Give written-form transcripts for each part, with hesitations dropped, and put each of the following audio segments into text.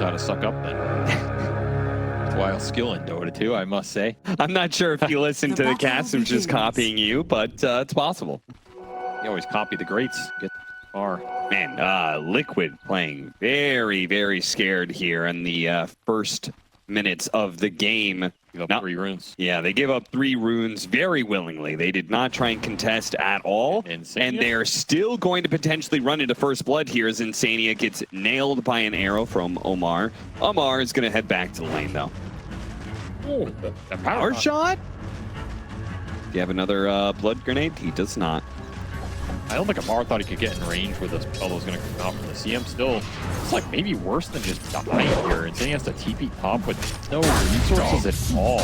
how to suck up then. That's why I'll skill in Dota 2, I must say. I'm not sure if you listened to the cast who's just copying you, but it's possible. You always copy the greats. Get far. Man, Liquid playing very, very scared here in the first minutes of the game. Give up 3 runes. Yeah, they gave up 3 runes very willingly. They did not try and contest at all. Insania? And they're still going to potentially run into first blood here as Insania gets nailed by an arrow from Omar. Omar is going to head back to the lane, though. Oh, the Power shot? Do you have another blood grenade? He does not. I don't think Amar thought he could get in range where this fellow was going to come out from the CM. Still, it's like maybe worse than just dying here. And saying he has to TP top with no resources at all.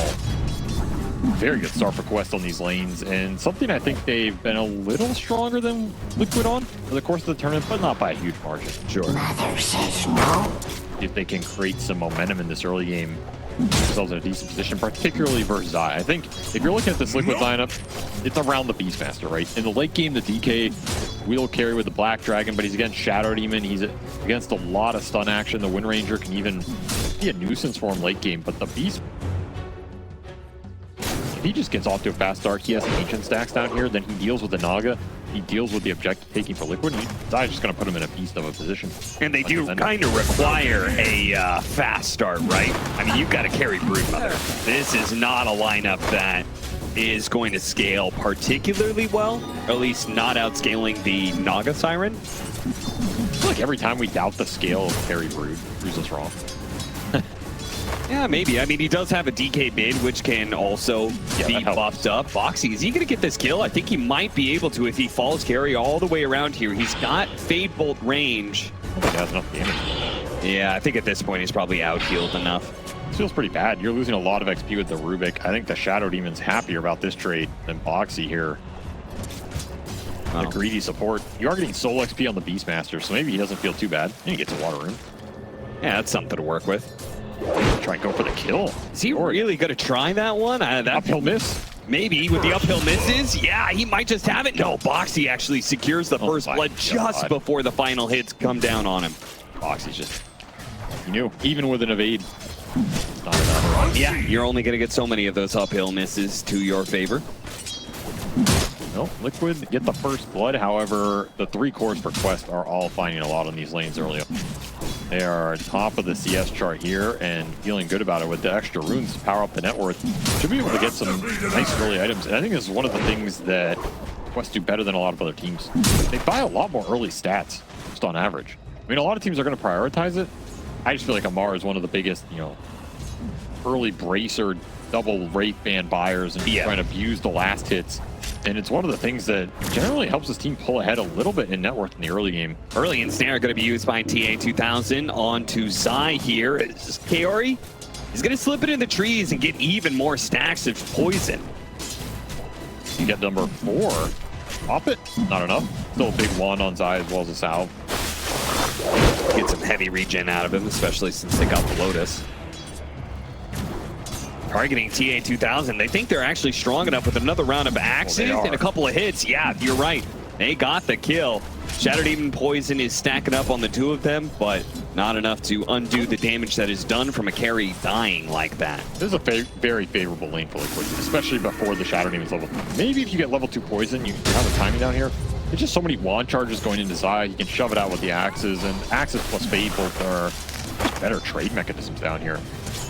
Very good start for Quest on these lanes. And something I think they've been a little stronger than Liquid on for the course of the tournament, but not by a huge margin. Sure. Mother says no. If they can create some momentum in this early game, themselves in a decent position, particularly versus Zai. I think if you're looking at this Liquid lineup, it's around the Beastmaster, right? In the late game, the DK will carry with the Black Dragon, but he's against Shadow Demon. He's against a lot of stun action. The Wind Ranger can even be a nuisance for him late game, but the Beast, if he just gets off to a fast start, he has ancient stacks down here, then he deals with the Naga. He deals with the objective taking for Liquid, and Zai's just going to put him in a beast of a position. And they do kind of require a fast start, right? I mean, you've got to carry Broodmother. This is not a lineup that is going to scale particularly well, or at least not outscaling the Naga Siren. I feel like every time we doubt the scale of carry Brood, proves us wrong. Yeah, maybe. I mean, he does have a DK mid, which can also be buffed up. Foxy, is he going to get this kill? I think he might be able to if he falls carry all the way around here. He's got Fade Bolt range. I don't think he has enough damage. Yeah, I think at this point he's probably out-healed enough. This feels pretty bad. You're losing a lot of XP with the Rubik. I think the Shadow Demon's happier about this trade than Boxy here. The greedy support. You are getting soul XP on the Beastmaster, so maybe he doesn't feel too bad. And he gets a water rune. Yeah, that's something to work with. Try and go for the kill. Is he really going to try that one? That uphill miss? Maybe with the uphill misses. Yeah, he might just have it. No, Boxy actually secures the first blood just before the final hits come down on him. Boxy's just, you knew, even with an evade, it's not enough. Yeah, you're only going to get so many of those uphill misses to your favor. No, Liquid get the first blood. However, the 3 cores for Quest are all finding a lot on these lanes early on. They are top of the CS chart here and feeling good about it with the extra runes to power up the net worth. Should be able to get some nice early items. And I think this is one of the things that Quest do better than a lot of other teams. They buy a lot more early stats, just on average. I mean, a lot of teams are going to prioritize it. I just feel like Amar is one of the biggest, you know, early bracer, double Wraith Band buyers and trying to abuse the last hits. And it's one of the things that generally helps this team pull ahead a little bit in net worth in the early game. Early Ensnare going to be used by TA2000 onto Zai here. Kaori is going to slip it in the trees and get even more stacks of poison. You get number 4. Pop it. Not enough. Still a big one on Zai as well as a salve. Get some heavy regen out of him, especially since they got the Lotus. Targeting TA2000. They think they're actually strong enough with another round of axes and a couple of hits. Yeah, you're right. They got the kill. Shattered Demon Poison is stacking up on the 2 of them, but not enough to undo the damage that is done from a carry dying like that. This is a very favorable lane for Liquid, especially before the Shadow Demon's level. Maybe if you get level 2 Poison, you have the timing down here. There's just so many wand charges going into Zai. You can shove it out with the axes, and axes plus Fade Bolt are better trade mechanisms down here.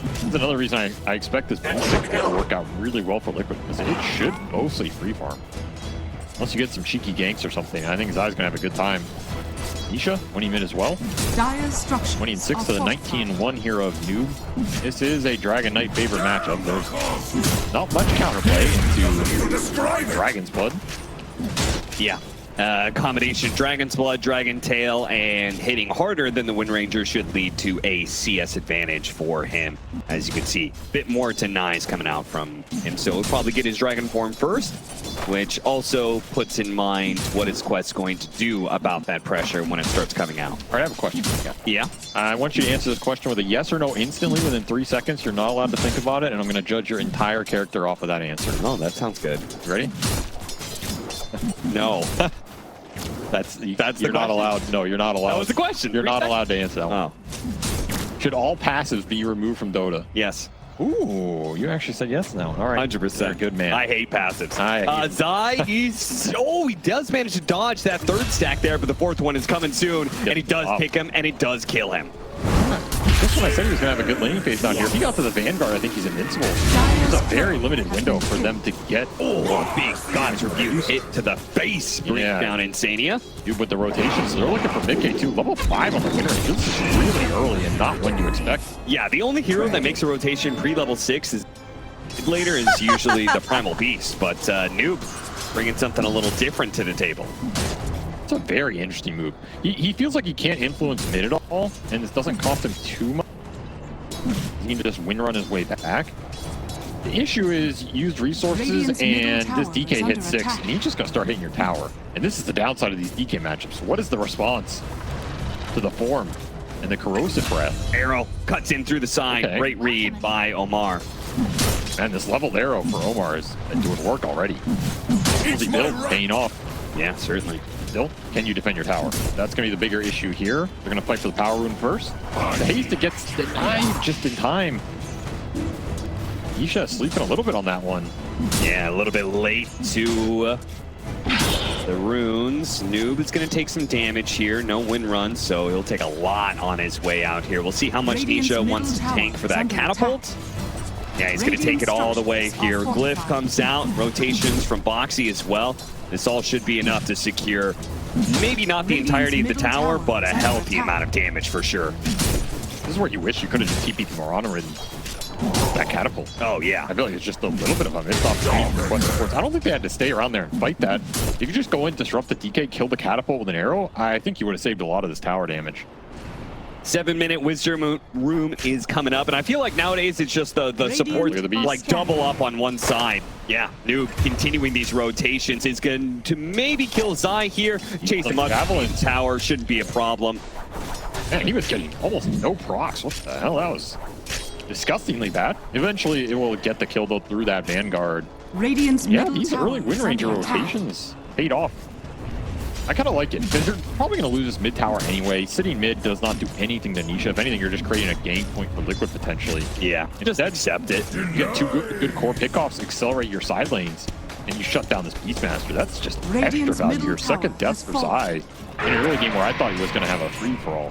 That's another reason I expect this basic to work out really well for Liquid, because it should mostly free farm. Unless you get some cheeky ganks or something. I think Zai's gonna have a good time. Nisha, winning mid as well. 26 to the 19-1 here of Noob. This is a Dragon Knight favorite matchup. There's not much counterplay into Dragon's Blood. Yeah. Combination Dragon's Blood, Dragon Tail, and hitting harder than the Wind Ranger should lead to a CS advantage for him. As you can see, a bit more denies coming out from him. So he'll probably get his Dragon form first, which also puts in mind what is Quest going to do about that pressure when it starts coming out. All right, I have a question for you. Yeah? I want you to answer this question with a yes or no instantly within 3 seconds. You're not allowed to think about it, and I'm going to judge your entire character off of that answer. Oh, that sounds good. You ready? No. That's you're not allowed. No, you're not allowed. That was the question. You're not allowed to answer that one. Oh. Should all passives be removed from Dota? Yes. Ooh, you actually said yes now. All right. 100%. You're a good man. I hate passives. I hate Zai, he does manage to dodge that third stack there, but the fourth one is coming soon, and he does pick him, and it does kill him. That's when I said he was going to have a good laning phase down here. If he got to the Vanguard, I think he's invincible. There's a very limited window for them to get. Oh, a big God's Rebuke hit to the face. Bring down Insania. Dude, with the rotations, they're looking for miCKe too. Level 5 on the win range. This is really early and not when you expect. Yeah, the only hero that makes a rotation pre-level 6 is later is usually the Primal Beast, but Noob bringing something a little different to the table. It's a very interesting move. He feels like he can't influence mid at all, and this doesn't cost him too much. He can just win run his way back. The issue is used resources, and this DK hit 6, and he's just going to start hitting your tower. And this is the downside of these DK matchups. What is the response to the form and the corrosive breath? Arrow cuts in through the side. Okay. Great read by Omar. And this leveled arrow for Omar is doing work already. Easy build, paying off. Yeah, certainly. Still, can you defend your tower? That's going to be the bigger issue here. They're going to fight for the power rune first. The haste, it gets denied just in time. Isha sleeping a little bit on that one. Yeah, a little bit late to the runes. Noob is going to take some damage here. No win run, so he'll take a lot on his way out here. We'll see how much Nisha wants to tank for that catapult. Yeah, he's going to take it all the way here. Glyph comes out. Rotations from Boxy as well. This all should be enough to secure maybe not the entirety of the tower, but a healthy amount of damage for sure. This is where you wish you could have just TP'd Mirana in that catapult. Oh, yeah. I feel like it's just a little bit of a missed opportunity. I don't think they had to stay around there and fight that. If you could just go in, disrupt the DK, kill the catapult with an arrow, I think you would have saved a lot of this tower damage. 7-minute Wisdom Room is coming up, and I feel like nowadays it's just the support like double up on one side. Yeah, Noob continuing these rotations is going to maybe kill Zai here. Chase him up. Javelin tower shouldn't be a problem. Man, he was getting almost no procs. What the hell? That was disgustingly bad. Eventually, it will get the kill though through that Vanguard. Yeah, these early win ranger rotations paid off. I kind of like it because you're probably going to lose this mid tower anyway. Sitting mid does not do anything to Nisha. If anything, you're just creating a game point for Liquid potentially. Yeah, you just accept it. You get two good core pickoffs, accelerate your side lanes, and you shut down this Beastmaster. That's just extra value. Your second death for Zai in an early game where I thought he was going to have a free-for-all.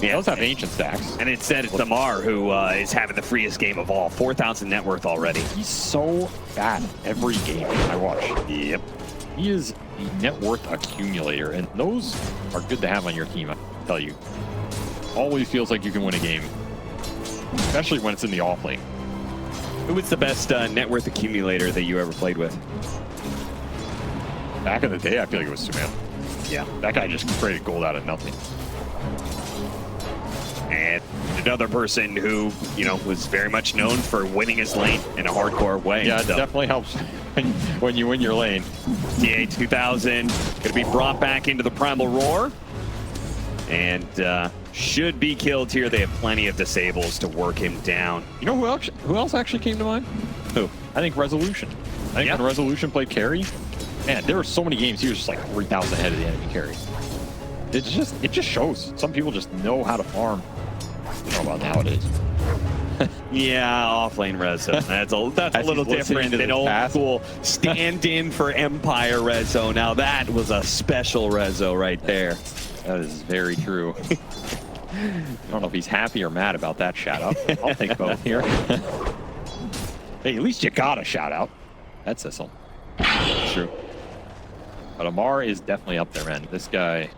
He does have ancient stacks. And instead, it's Amar who is having the freest game of all. 4,000 net worth already. He's so bad every game I watch. Yep. He is the net worth accumulator, and those are good to have on your team, I tell you. Always feels like you can win a game, especially when it's in the off lane. Who was the best net worth accumulator that you ever played with? Back in the day, I feel like it was Suman. Yeah. That guy just created gold out of nothing. And another person who, you know, was very much known for winning his lane in a hardcore way. Yeah, it definitely helps when you win your lane. TA 2000 going to be brought back into the Primal Roar. And should be killed here. They have plenty of disables to work him down. You know who else actually came to mind? Who? I think Resolution. I think when Resolution played carry, man, there were so many games he was just like 3,000 ahead of the enemy carry. It just shows. Some people just know how to farm. I don't know about nowadays. Yeah, off-lane Rezo. That's a little different than old school stand-in for Empire Rezo. Now that was a special Rezo right there. That is very true. I don't know if he's happy or mad about that shout out. I'll take both here. Hey, at least you got a shout out. That's Sissel. True. But Amar is definitely up there, man. This guy,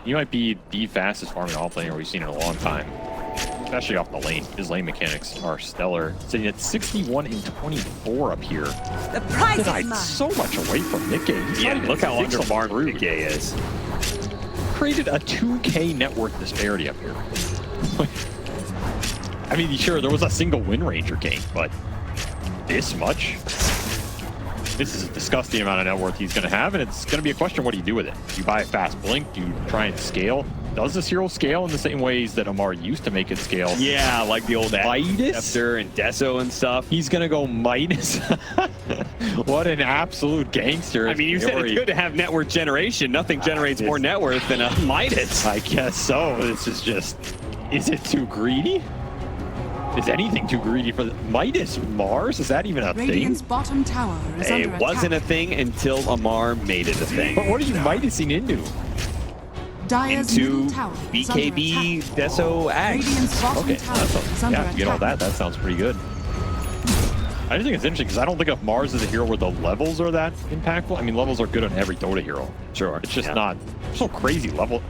he might be the fastest farming off laner we've seen in a long time. Especially off the lane. His lane mechanics are stellar. Sitting at 61 and 24 up here. The prize is mine. So much away from miCKe. Yeah, look how underfarmed miCKe is. Created a 2K net worth disparity up here. I mean, sure, there was a single Wind Ranger game, but this much? This is a disgusting amount of net worth he's going to have, and it's going to be a question, what do you do with it? Do you buy a fast blink? Do you try and scale? Does this hero scale in the same ways that Amar used to make it scale? Yeah, like the old Midas? Scepter and Deso and stuff. He's going to go Midas? What an absolute gangster. I mean, you said it's good to have net worth generation. Nothing generates more net worth than a Midas. I guess so. This is just Is it too greedy? Is anything too greedy for the Midas Mars? Is that even a Radiant's thing? bottom tower is under It wasn't a attack. thing until Amar made it a thing. But what are you Midasing into? Dire's middle Into tower is under BKB attack. Deso Axe. Radiant's bottom Okay, tower that's is under yeah, attack. you get all that. That sounds pretty good. I just think it's interesting because I don't think of Mars as a hero where the levels are that impactful. I mean, levels are good on every Dota hero. Sure. It's just yeah. not so crazy level.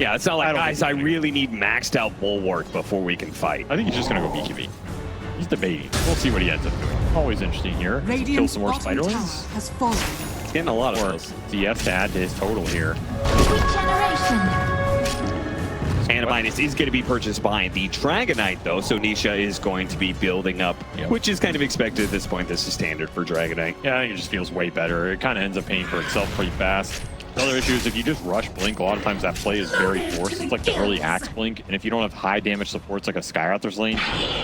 Yeah, it's not I like, don't guys, think I it's really need maxed out bulwark before we can fight. I think he's just going to go BKB. He's debating. We'll see what he ends up doing. Always interesting here. Kill Radiant's some more bottom tower spiderlings. has fallen. He's getting a lot of Or those. CS to add to his total here. Regeneration. And Minus is going to be purchased by the Dragonite, though, so Nisha is going to be building up, Yep. which is kind of expected at this point. This is standard for Dragonite. Yeah, I think it just feels way better. It kind of ends up paying for itself pretty fast. The other issue is if you just rush Blink, a lot of times that play is very forced. It's like the early Axe Blink, and if you don't have high damage supports like a Skyrathor's lane,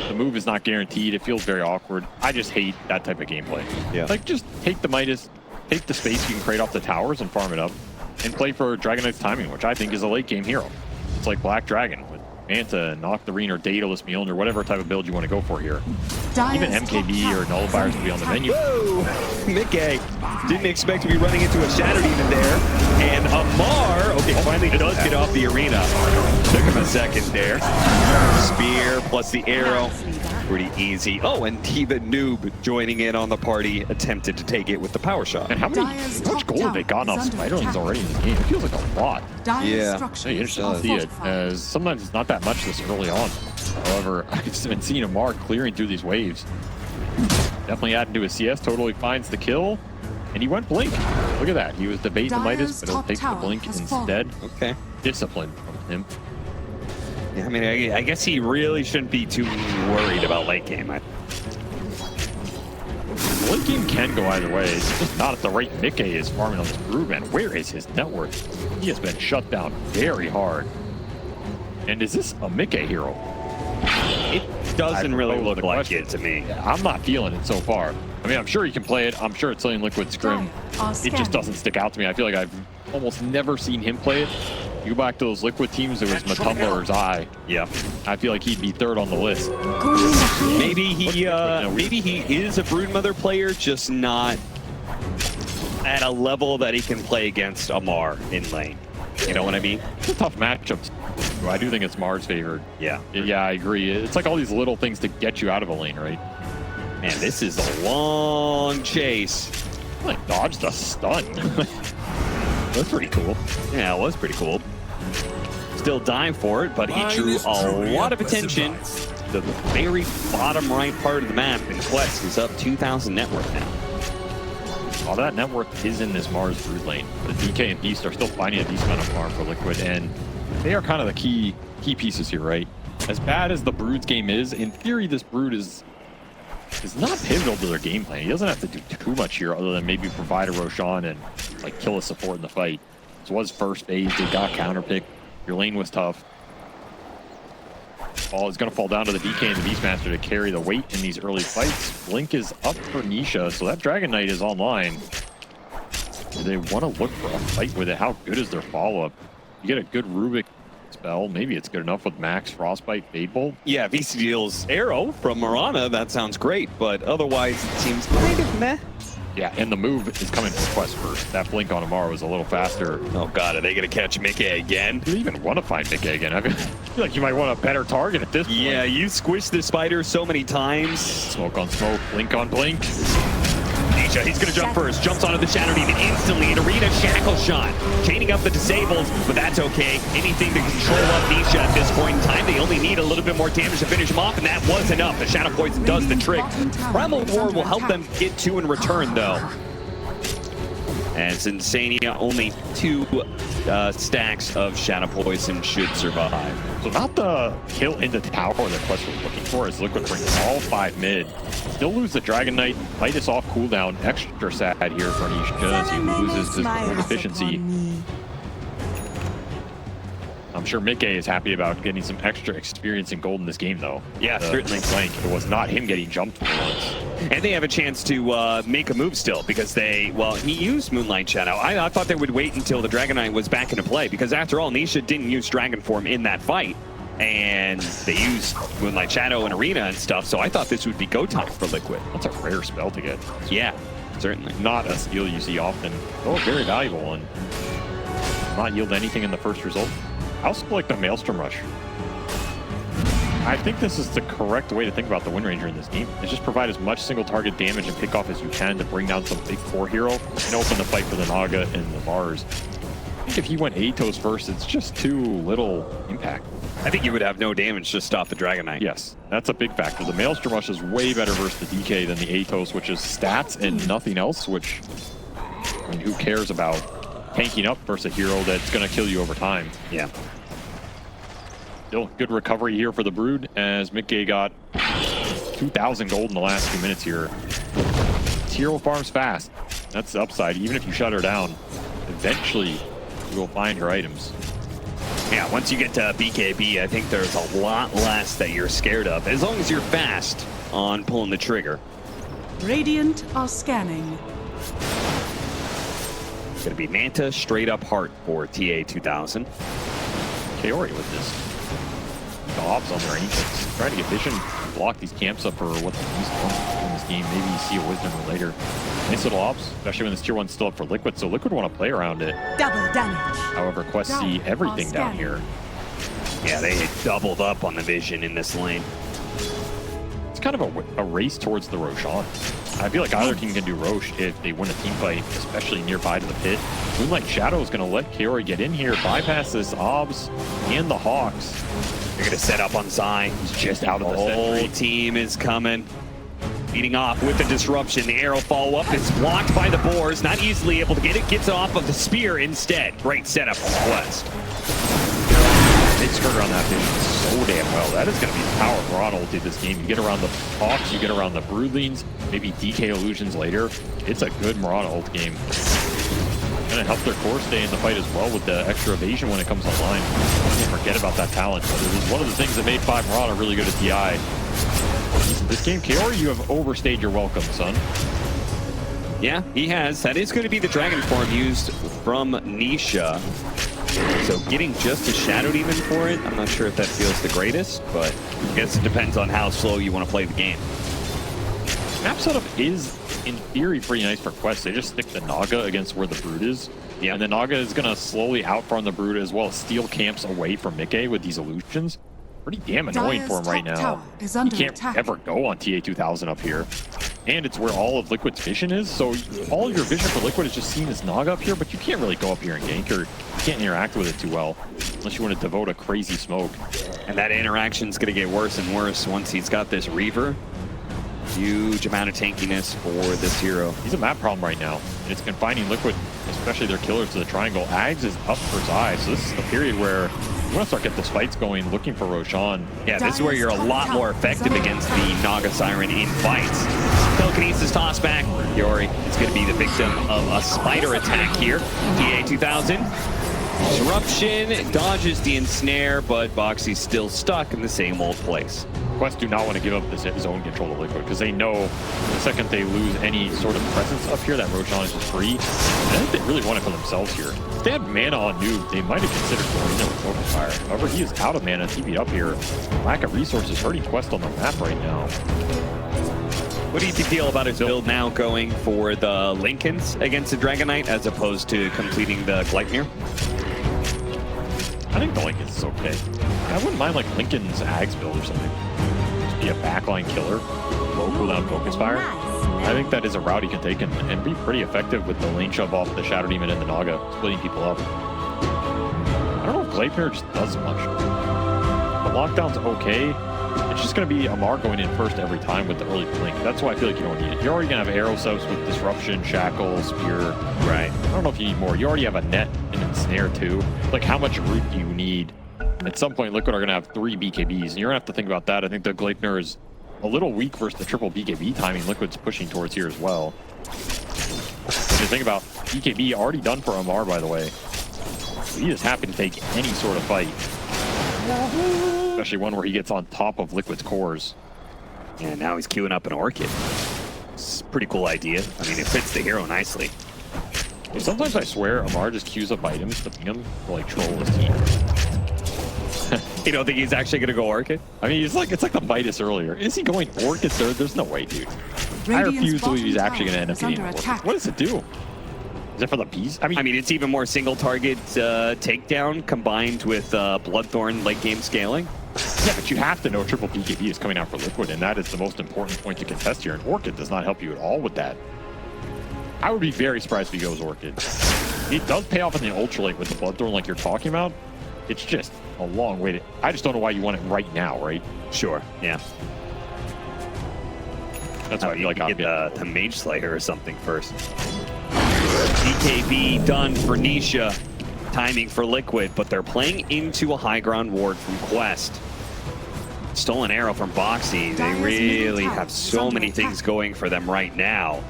the move is not guaranteed. It feels very awkward. I just hate that type of gameplay. Yeah. Like, just take the Midas, take the space you can create off the towers and farm it up, and play for Dragonite's timing, which I think is a late game hero. It's like Black Dragon with Manta, Nocturne, or Daedalus Mjolnir, whatever type of build you want to go for here. Even Dire's top MKB tower or is Nullifiers under will be on the attack. menu. Whoa! miCKe didn't expect to be running into a Shadow Demon there. And Amar, okay, finally does get off the arena. Took him a second there. Spear plus the arrow. Pretty easy. Oh, and even Noob joining in on the party, attempted to take it with the power shot. And how Dire's much top gold have they tower gotten off is under Spiderlings attack. already in this game? It feels like a lot. Dire's Yeah. structures Hey, interesting are to see it, fortified. as sometimes it's not that much this early on. However, I've been seeing Amar clearing through these waves. Definitely adding to his CS, totally finds the kill, and he went Blink. Look at that. He was debating the Dire's Midas, but he'll top take the tower Blink has instead. Okay. Discipline from him. Yeah, I mean, I guess he really shouldn't be too worried about late game. The late game can go either way. It's just not at the rate miCKe is farming on this Broodman. Where is his net worth? He has been shut down very hard. And is this a miCKe hero? It doesn't I really pose look the like question. it to me. I'm not feeling it so far. I mean, I'm sure you can play it. I'm sure it's Silly Liquid Scrim. Dire are It scanning. just doesn't stick out to me. I feel like I've almost never seen him play it. You go back to those Liquid teams, there was Matumba or Zai. Yeah. I feel like he'd be third on the list. Maybe he is a Broodmother player, just not at a level that he can play against Amar in lane. You know what I mean? It's a tough matchup. I do think it's Mars favored. Yeah. Yeah, I agree. It's like all these little things to get you out of a lane, right? Man, this is a long chase. Like dodged a stun. That's pretty cool. Yeah, it was pretty cool. Still dying for it, but he drew a lot of attention to the very bottom right part of the map, and Quest is up 2,000 net worth now. All that net worth is in this Mars Brood lane. The DK and Beast are still finding a decent amount of farm for Liquid, and they are kind of the key pieces here, right? As bad as the Brood's game is, in theory, this Brood is not pivotal to their game plan. He doesn't have to do too much here other than maybe provide a Roshan and like kill a support in the fight. This was first phase, they got counterpick. Your lane was tough. Ball is going to fall down to the DK and the Beastmaster to carry the weight in these early fights. Blink is up for Nisha, so that Dragon Knight is online. Do they want to look for a fight with it? How good is their follow-up? You get a good Rubik spell. Maybe it's good enough with Max, Frostbite, Fade Bolt. Yeah, if he steals Arrow from Mirana, that sounds great, but otherwise it seems kind of meh. Yeah, and the move is coming from Quest first. That blink on Amar was a little faster. Oh god, are they gonna catch miCKe again? Do you even want to find miCKe again? I feel like you might want a better target at this point. Yeah, you squished the spider so many times. Smoke on smoke, blink on blink. Nisha, he's gonna jump first, jumps onto the Shadow Demon instantly, an arena shackle shot. Chaining up the disables, but that's okay. Anything to control up Nisha at this point in time. They only need a little bit more damage to finish him off, and that was enough. The Shadow Poison does the trick. Primal War will help them get two in return, though. As Insania, only 2 stacks of Shadow Poison should survive. So not the kill in the tower that Quest was looking for, as Liquid brings all 5 mid. Still lose the Dragon Knight, Midas off cooldown, extra sad here for Nisha as he loses his gold efficiency. I'm sure miCKe is happy about getting some extra experience in gold in this game, though. Yeah, certainly. Blank. It was not him getting jumped for once. And they have a chance to make a move still, because he used Moonlight Shadow. I thought they would wait until the Dragon Knight was back into play, because after all, Nisha didn't use Dragon Form in that fight. and they use Moonlight Shadow and Arena and stuff, so I thought this would be go time for Liquid. That's a rare spell to get. Yeah, certainly. Not a steal you see often. Oh, very valuable one. Not yield anything in the first result. I also like the Maelstrom Rush. I think this is the correct way to think about the Wind Ranger in this game. Is just provide as much single target damage and pick off as you can to bring down some big core hero and open the fight for the Naga and the Mars. I think if he went Atos first, it's just too little impact. I think you would have no damage just off the Dragon Knight. Yes, that's a big factor. The Maelstrom Rush is way better versus the DK than the Atos, which is stats and nothing else, which, I mean, who cares about tanking up versus a hero that's going to kill you over time? Yeah. Still good recovery here for the Brood, as miCKe got 2,000 gold in the last 2 minutes here. This hero farms fast. That's the upside. Even if you shut her down, eventually you will find her items. Yeah, once you get to BKB, I think there's a lot less that you're scared of, as long as you're fast on pulling the trigger. Radiant are scanning. It's going to be Manta straight up heart for TA2000. Kaori with this. Gobs on their ancients. Trying to get vision, block these camps up for what the least want in this game. Maybe you see a wisdom or later. Nice little ops, especially when this tier 1's still up for Liquid, so Liquid want to play around it. Double damage. However, Quest see everything down here. Yeah, they doubled up on the vision in this lane. It's kind of a race towards the Roshan. I feel like either team can do Roche if they win a team fight, especially nearby to the pit. Moonlight Shadow is going to let Kaori get in here, bypass this Obs and the Hawks. They're going to set up on Zai. He's just out of the whole sentry. team is coming. Leading off with the disruption. The arrow follow-up is blocked by the boars. Not easily able to get it. Gets off of the spear instead. Great setup for Quest. They skirt around that vision so damn well. That is going to be the power of Mirana ulti this game. You get around the Hawks, you get around the Broodlings, maybe DK illusions later. It's a good Mirana ult game. Going to help their core stay in the fight as well with the extra evasion when it comes online. Don't forget about that talent. But it was one of the things that made 5 Mirana really good at DI. This game, Kaori, you have overstayed your welcome, son. Yeah, he has. That is going to be the Dragon form used from Nisha. So getting just a Shadow Demon for it, I'm not sure if that feels the greatest, but I guess it depends on how slow you want to play the game. Map setup is, in theory, pretty nice for Quest. They just stick the Naga against where the Brood is. Yeah, and the Naga is going to slowly outfarm the Brood as well as steal camps away from miCKe with these illusions. Pretty damn annoying for him right now. He can't ever go on TA2000 up here. And it's where all of Liquid's vision is, so all your vision for Liquid is just seen as Naga up here, but you can't really go up here and gank, or you can't interact with it too well, unless you want to devote a crazy smoke. And that interaction's going to get worse and worse once he's got this Reaver. Huge amount of tankiness for this hero. He's a map problem right now, and it's confining Liquid, especially their killers, to the triangle. Ags is up for Zai, so this is the period where you want to start getting those fights going, looking for Roshan. Yeah, this is where you're a lot more effective against the Naga Siren in fights. Telekinesis toss back. Kaori is going to be the victim of a spider attack here. TA2000. Disruption dodges the ensnare, but Boxy's still stuck in the same old place. Quest do not want to give up this zone control to Liquid because they know the second they lose any sort of presence up here, that Roshan is just free. And I think they really want it for themselves here. If they had mana on Noob, they might have considered going in there with Focus Fire. However, he is out of mana, TP'd up here. Lack of resources hurting Quest on the map right now. What do you feel about his build now going for the Lincolns against the Dragon Knight as opposed to completing the Gleipnir? I think the Lincoln's is okay. I wouldn't mind like Lincoln's Ags build or something. Just be a backline killer, low cooldown Focus Fire. I think that is a route he can take and be pretty effective with the lane shove off the Shadow Demon and the Naga, splitting people up. I don't know if Gleipnir just does much. The lockdown's okay. It's just going to be Amar going in first every time with the early blink. That's why I feel like you don't need it. You're already going to have arrow subs with Disruption, Shackle, Spear. Right. I don't know if you need more. You already have a net and ensnare too. Like, how much root do you need? At some point, Liquid are going to have 3 BKBs, and you're going to have to think about that. I think the Gleipnir is a little weak versus the triple BKB timing Liquid's pushing towards here as well. When you think about BKB already done for Amar, by the way. He is happy to take any sort of fight. Especially one where he gets on top of Liquid's cores. And now he's queuing up an Orchid. It's a pretty cool idea. I mean, it fits the hero nicely. Sometimes I swear Amar just queues up items to beat him to like troll his team. You don't think he's actually going to go Orchid? I mean, it's like the Midas earlier. Is he going Orchid third? There's no way, dude. I Radiant's refuse to believe he's bottom actually going to end up tower is getting under Orchid. attack. What does it do? Is it for the beast? I mean, it's even more single target takedown combined with Bloodthorn late game scaling. Yeah, but you have to know triple BKB is coming out for Liquid, and that is the most important point to contest here, and Orchid does not help you at all with that. I would be very surprised if he goes Orchid. It does pay off in the Ultralight with the Bloodthorn like you're talking about. It's just a long way to... I just don't know why you want it right now, right? Sure, yeah. That's why I feel like I'll get the Mage Slayer or something first. DKB done for Nisha. Timing for Liquid, but they're playing into a high ground ward from Quest. Stolen arrow from Boxy. They really have so many things going for them right now.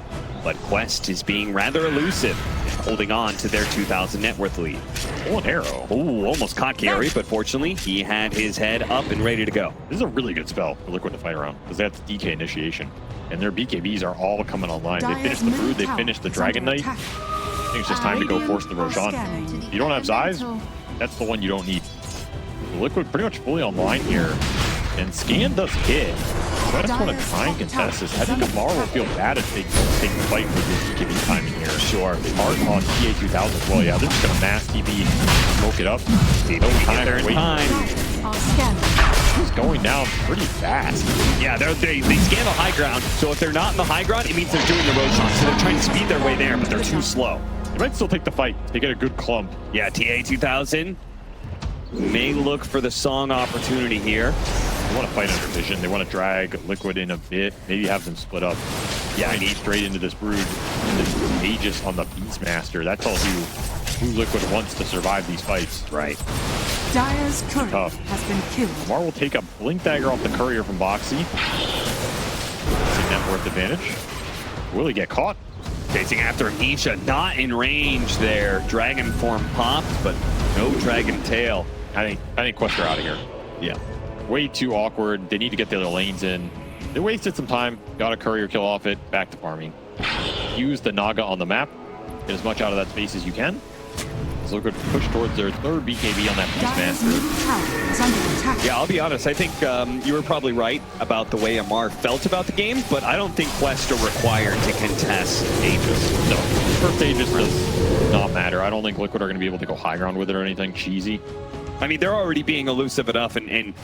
But Quest is being rather elusive, holding on to their 2,000 net worth lead. Oh, an arrow. Ooh, almost caught Gary, but fortunately, he had his head up and ready to go. This is a really good spell for Liquid to fight around, because that's DK initiation. And their BKBs are all coming online. They finished the Brood, they finished the Dragon Knight. I think it's just time to go force the Roshan. If you don't have Zai's, that's the one you don't need. Liquid pretty much fully online here. And Scan does hit. So I just want to try and contest this. I think Amar will feel bad if they don't take the fight with this BKB timing here. Sure. Hard on TA2000. Well, yeah, they're just going to mass TB, smoke it up. No time There in wait. time. He's going down pretty fast. Yeah, they scan the high ground, so if they're not in the high ground, it means they're doing the Roshan. So they're trying to speed their way there, but they're too slow. They might still take the fight. They get a good clump. Yeah, TA2000 may look for the song opportunity here. They want to fight under vision. They want to drag Liquid in a bit. Maybe have them split up. Yeah, I need straight into this Brood. And this Aegis on the Beastmaster. That tells you who Liquid wants to survive these fights. Right. Dire's courier Tough. has been killed. Mar will take a Blink Dagger off the courier from Boxy. Take net worth advantage. Will he get caught? Chasing after Nisha, not in range there. Dragon form popped, but no Dragon Tail. I think Quest are out of here. Yeah. Way too awkward. They need to get their lanes in. They wasted some time. Got a courier kill off it. Back to farming. Use the Naga on the map. Get as much out of that space as you can. So Liquid push towards their third BKB on that Dire's Beastmaster. middle tower is under attack. Yeah, I'll be honest. I think you were probably right about the way Amar felt about the game, but I don't think Quest are required to contest Aegis. No, first Aegis does not matter. I don't think Liquid are going to be able to go high ground with it or anything cheesy. I mean, they're already being elusive enough, and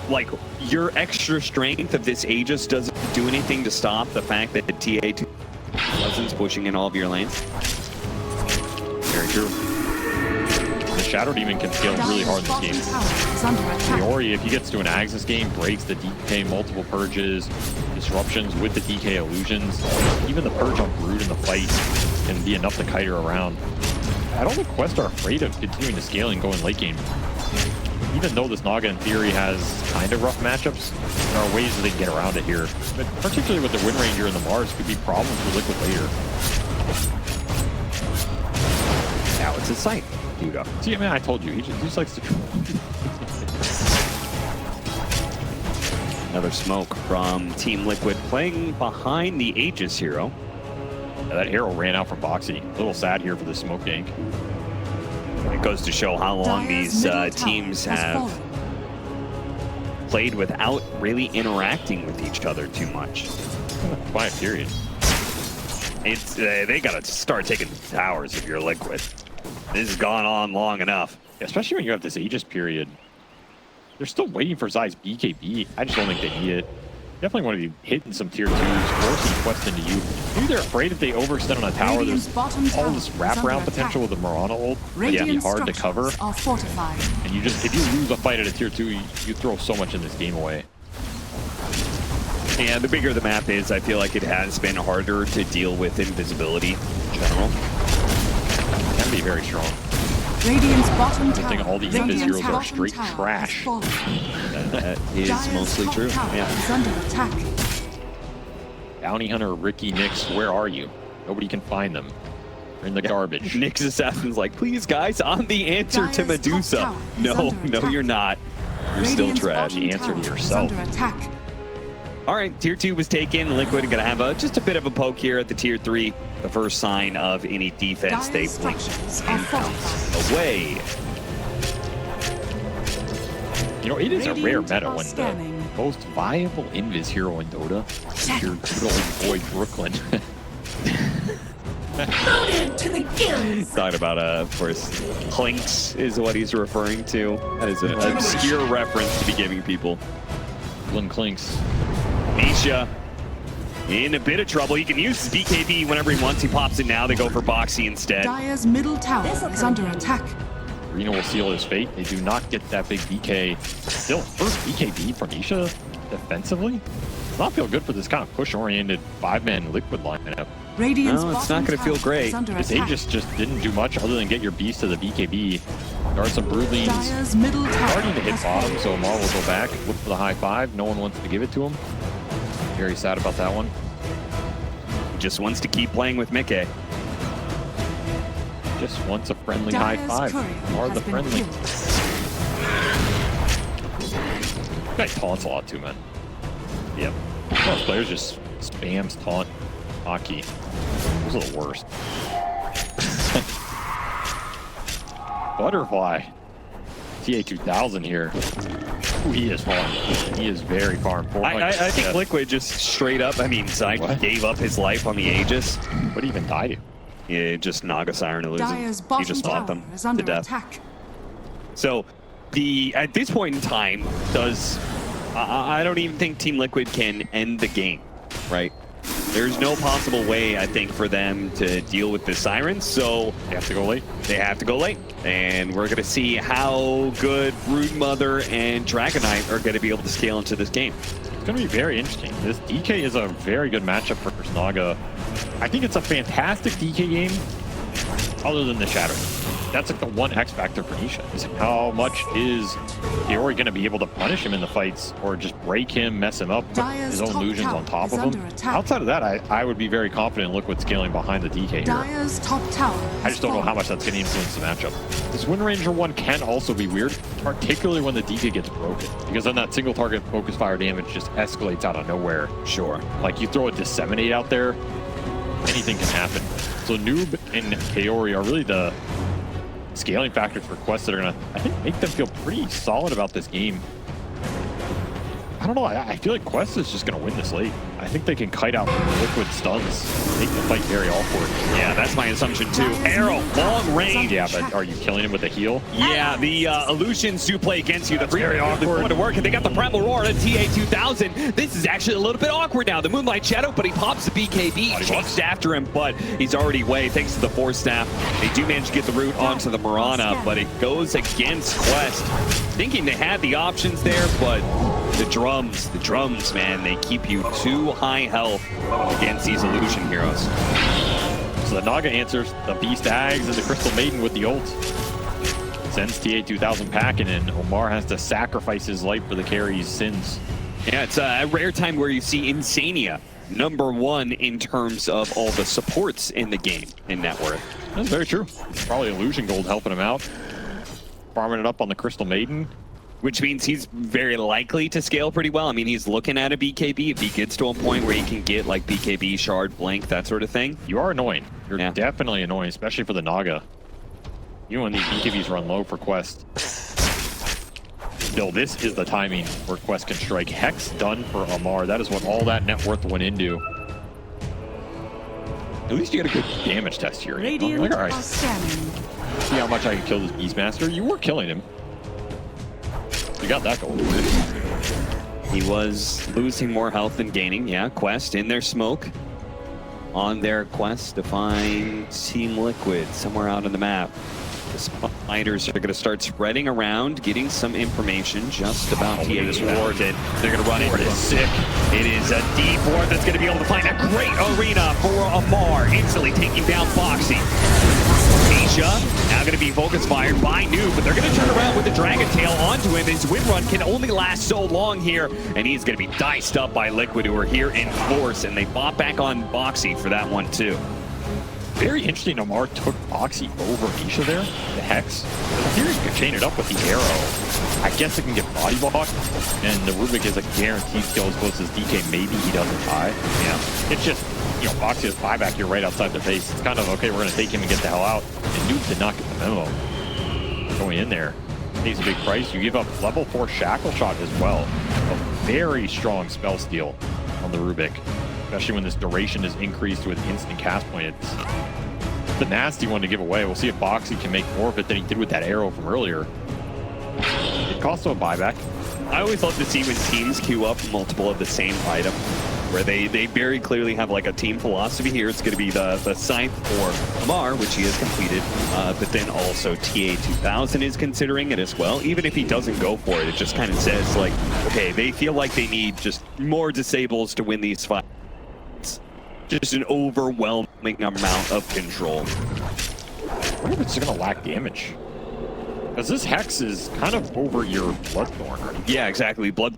like, your extra strength of this Aegis doesn't do anything to stop the fact that the TA2000's pushing in all of your lanes. Very true. The Shadow Demon can scale really hard in this game. Dire's bottom tower is under attack. The Ori, if he gets to an Axis game, breaks the DK multiple purges, disruptions with the DK illusions. Even the purge on Brood in the fight can be enough to kite her around. I don't think Quest are afraid of continuing to scale and go in late game. Even though this Naga in theory has kind of rough matchups, there are ways that they can get around it here. But particularly with the Wind Ranger and the Mars could be problems for Liquid later. Now it's a sight. Duda. See, I mean, I told you, he just likes to troll. Another smoke from Team Liquid playing behind the Aegis hero. Yeah, that arrow ran out from Boxy. A little sad here for the smoke gank. It goes to show how long Dire's these middle tower teams has have fallen. played without really interacting with each other too much. Quiet period. It's they gotta start taking the towers if you're Liquid. This has gone on long enough. Especially when you have this Aegis period. They're still waiting for Zai's BKB. I just don't think they need it. Definitely want to be hitting some tier 2s, forcing Quest into you. Maybe they're afraid if they overextend on a tower, Radiant's there's bottom all tower this is wraparound under potential with the Mirana ult. It'd be Radiant hard to cover. structures are fortified. And you just, if you lose a fight at a tier 2, you throw so much in this game away. And the bigger the map is, I feel like it has been harder to deal with invisibility in general. It can be very strong. Radiant's bottom I think tower. all the Invis Radiant's heroes are bottom straight tower has trash. fallen. That is Dire's mostly top true. tower Yeah. is under attack. Bounty Hunter, Ricky, Nyx, where are you? Nobody can find them. They're in the garbage. Nyx Assassin's like, please guys, I'm the answer to Dire's top Medusa. tower is No, under no, attack. you're not. You're still Radiant's trash. bottom The answer to tower is yourself. under attack. All right, tier 2 was taken. Liquid gonna have just a bit of a poke here at the tier 3. The first sign of any defense they Dire's blink structures are and fortified. bounce away. You know, it is a rare Radiant meta are when scanning. the most viable invis hero in Dota is your good old boy Brooklyn. Loaded to the gills. Talking about, of course, Clinks is what he's referring to. That is an obscure reference to be giving people. Brooklyn Clinks. Misha in a bit of trouble. He can use his BKB whenever he wants. He pops it now. They go for Boxy instead. Dire's middle tower is under attack. Reno will seal his fate. They do not get that big BK. Still, first BKB from Misha defensively. Does not feel good for this kind of push-oriented 5-man liquid lineup. Radiant's No, it's not bottom going to feel tower great. is under This attack. Aegis just didn't do much other than get your beast to the BKB. There are some Broodlings Dire's middle tower starting to hit has bottom, fallen. so Amar will go back, look for the high five. No one wants to give it to him. Very sad about that one. Just wants to keep playing with miCKe. Just wants a friendly Dire's high five. courier Are has the been friendly. killed. Guy taunts a lot too, man. Yep. Most players just spams taunt hockey. Those are the worst. Butterfly. TA2000 here. Ooh, he is farm. He is very farm. I think Liquid just straight up, What? gave up his life on the Aegis. What did he even die to? Yeah, just Naga Siren illusion. Dire's He bottom just fought tower them is to under death. attack. So, at this point in time, I don't even think Team Liquid can end the game, right? There's no possible way, I think, for them to deal with the Sirens, so They have to go late. they have to go late. And we're going to see how good Broodmother and Dragonite are going to be able to scale into this game. It's going to be very interesting. This DK is a very good matchup for Naga. I think it's a fantastic DK game, other than the Shatter. That's like the one X factor for Nisha, is how much is Kaori going to be able to punish him in the fights, or just break him, mess him up, put Dire's his own top illusions tower on top is of him. under attack. Outside of that, I would be very confident in Liquid scaling behind the DK here. Dire's top tower I just don't know how much that's going to influence the matchup. This Wind Ranger one can also be weird, particularly when the DK gets broken, because then that single target focus fire damage just escalates out of nowhere. Sure. Like, you throw a Disseminate out there, anything can happen. So Noob and Kaori are really the scaling factors for quests that are going to, I think, make them feel pretty solid about this game. I don't know. I feel like Quest is just going to win this late. I think they can kite out Liquid stuns, make the fight very awkward. Yeah, that's my assumption too. Arrow, long range. Yeah, but are you killing him with a heal? Yeah, the illusions do play against you. The very awkward. Going to work, and they got the Primal Roar at TA2000. This is actually a little bit awkward now. The Moonlight Shadow, but he pops the BKB, chased after him, but he's already away thanks to the Force Staff. They do manage to get the root onto the Mirana, but it goes against Quest. Thinking they had the options there, but the drums, man, they keep you too high health against these illusion heroes. So the Naga answers the Beast Ags and the Crystal Maiden with the ult. Sends TA2000 packing, and Omar has to sacrifice his life for the carry's sins. Yeah, it's a rare time where you see Insania #1 in terms of all the supports in the game in net worth. That's very true. Probably Illusion Gold helping him out. Farming it up on the Crystal Maiden. Which means he's very likely to scale pretty well. I mean, he's looking at a BKB if he gets to a point where he can get like BKB, Shard, Blink, that sort of thing. You are annoying. You're Yeah. definitely annoying, especially for the Naga. Even when these BKBs run low for Quest. Still, this is the timing where Quest can strike. Hex done for Amar. That is what all that net worth went into. At least you got a good damage test here. Radiant Like, all are right, scanning. see how much I can kill this Beastmaster. You were killing him. You got that gold. He was losing more health than gaining. Yeah, Quest in their smoke. On their quest to find Team Liquid somewhere out on the map. The spiders are going to start spreading around, getting some information just about TA Warded. They're going to run into Ward is him. sick. It is a deep ward that's going to be able to find a great arena for Amar, instantly taking down Foxy. Asia now going to be focus fired by Noob, but they're going to turn around with the Dragon Tail onto him. His win run can only last so long here, and he's going to be diced up by Liquid, who are here in force, and they bought back on Boxy for that one too. Very interesting. Omar took Boxy over Nisha there. The Hex. The theory could chain it up with the arrow. I guess it can get body blocked, and the Rubik is a guaranteed skill as close as DK. Maybe he doesn't die. Yeah. It's just, you know, Boxy has buyback here right outside the base. It's kind of, okay, we're going to take him and get the hell out. And Noob did not get the memo. Going in there. pays a big price. You give up level 4 Shackle Shot as well. A very strong spell steal on the Rubik, especially when this duration is increased with instant cast point. It's a nasty one to give away. We'll see if Boxy can make more of it than he did with that arrow from earlier. It costs him a buyback. I always love to see when teams queue up multiple of the same item, where they very clearly have like a team philosophy here. It's going to be the Scythe for Mar, which he has completed, but then also TA2000 is considering it as well. Even if he doesn't go for it, it just kind of says like, okay, they feel like they need just more disables to win these fights. Just an overwhelming amount of control. I wonder if it's going to lack damage. Because this Hex is kind of over your Bloodthorn, right? Yeah, exactly. Blood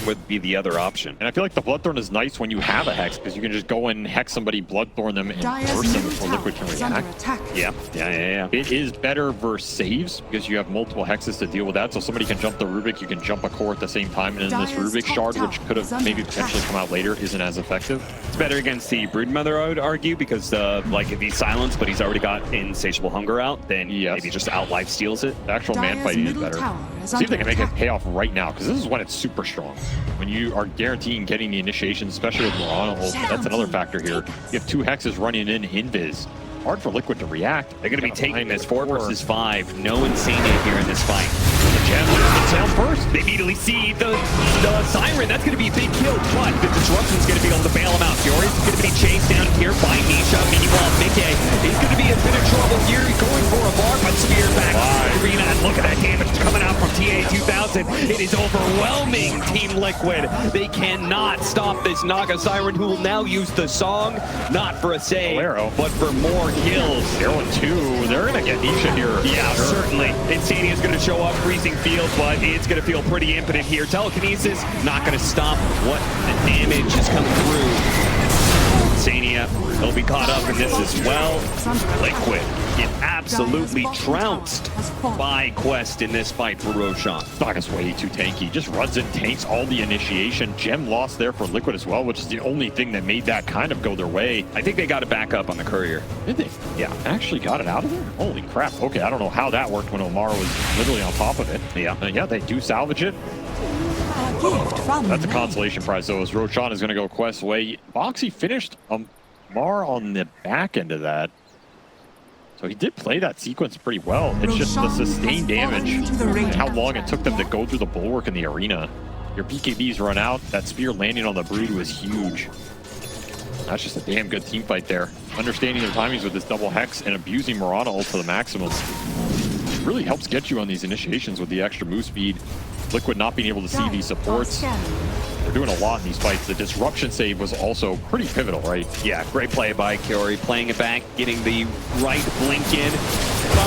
would be the other option. And I feel like the Bloodthorn is nice when you have a Hex, because you can just go and Hex somebody, Bloodthorn them, and burst them before Liquid can react. Yeah. It is better versus saves, because you have multiple Hexes to deal with that. So somebody can jump the Rubik, you can jump a core at the same time, and then this Rubik shard, which could have maybe potentially come out later, isn't as effective. It's better against the Broodmother, I would argue, because like if he's silenced, but he's already got Insatiable Hunger out, then maybe just out-life steals it. The actual man fighting is better. See if they can make it pay off right now, because this is when it's super strong. When you are guaranteeing getting the initiation, especially with Mirana ult, that's another factor here. You have 2 Hexes running in Invis. Hard for Liquid to react. They're going to be taking this 4 versus 5. No Insania here in this fight. The Gem gets down first. They immediately see the Siren. That's going to be a big kill, but the Disruption's going to be able to bail him out. Fury's going to be chased down here by Nisha. Meanwhile, miCKe is going to be a bit of trouble here. He's going for a bar, but Spear back to Arena. And look at that damage coming out from TA2000. It is overwhelming Team Liquid. They cannot stop this Naga Siren, who will now use the song, not for a save, but for more kills. 0-2. They're going to get Nisha here. Yeah, certainly. Insania is going to show up, freezing field, but it's going to feel pretty impotent here. Telekinesis not going to stop what the damage is coming through. Insania, he'll be caught up in this as well. Liquid get absolutely trounced by Quest in this fight for Roshan. Naga's way too tanky. Just runs in, tanks all the initiation. Gem lost there for Liquid as well, which is the only thing that made that kind of go their way. I think they got it back up on the Courier. Did they? Yeah, actually got it out of there? Holy crap. Okay, I don't know how that worked when Omar was literally on top of it. Yeah, they do salvage it. That's a consolation prize, though, as Roshan is going to go Quest's way. Boxy finished Omar on the back end of that. So he did play that sequence pretty well. It's just the sustained damage and how long it took them to go through the bulwark in the arena. Your BKBs run out. That spear landing on the Brood was huge. That's just a damn good team fight there. Understanding their timings with this double Hex and abusing Mirana ult to the maximum really helps get you on these initiations with the extra move speed. Liquid not being able to see these supports. They're doing a lot in these fights. The disruption save was also pretty pivotal, right? Yeah, great play by Kiori, playing it back, getting the right blink in.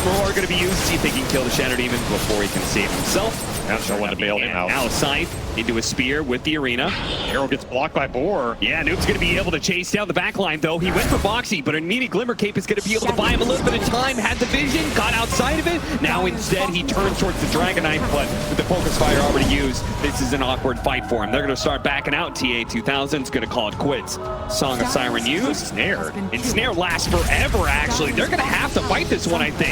Roar going to be used, see if they can kill the Shadow Demon before he can save himself. That's no one to bail him out. Now Scythe into a spear with the Arena. Arrow gets blocked by Boar. Yeah, Noob's going to be able to chase down the backline, though. He went for Boxy, but a needy Glimmer Cape is going to be able to buy him a little bit of time. Had the vision, got outside of it. Now instead he turns towards the Dragon Knife, but with the Focus Fire already used, this is an awkward fight for him. They're going to start backing out. TA2000 is going to call it quits. Song of Siren used. Snare. Ensnare lasts forever, actually. They're going to have to fight this one, I think.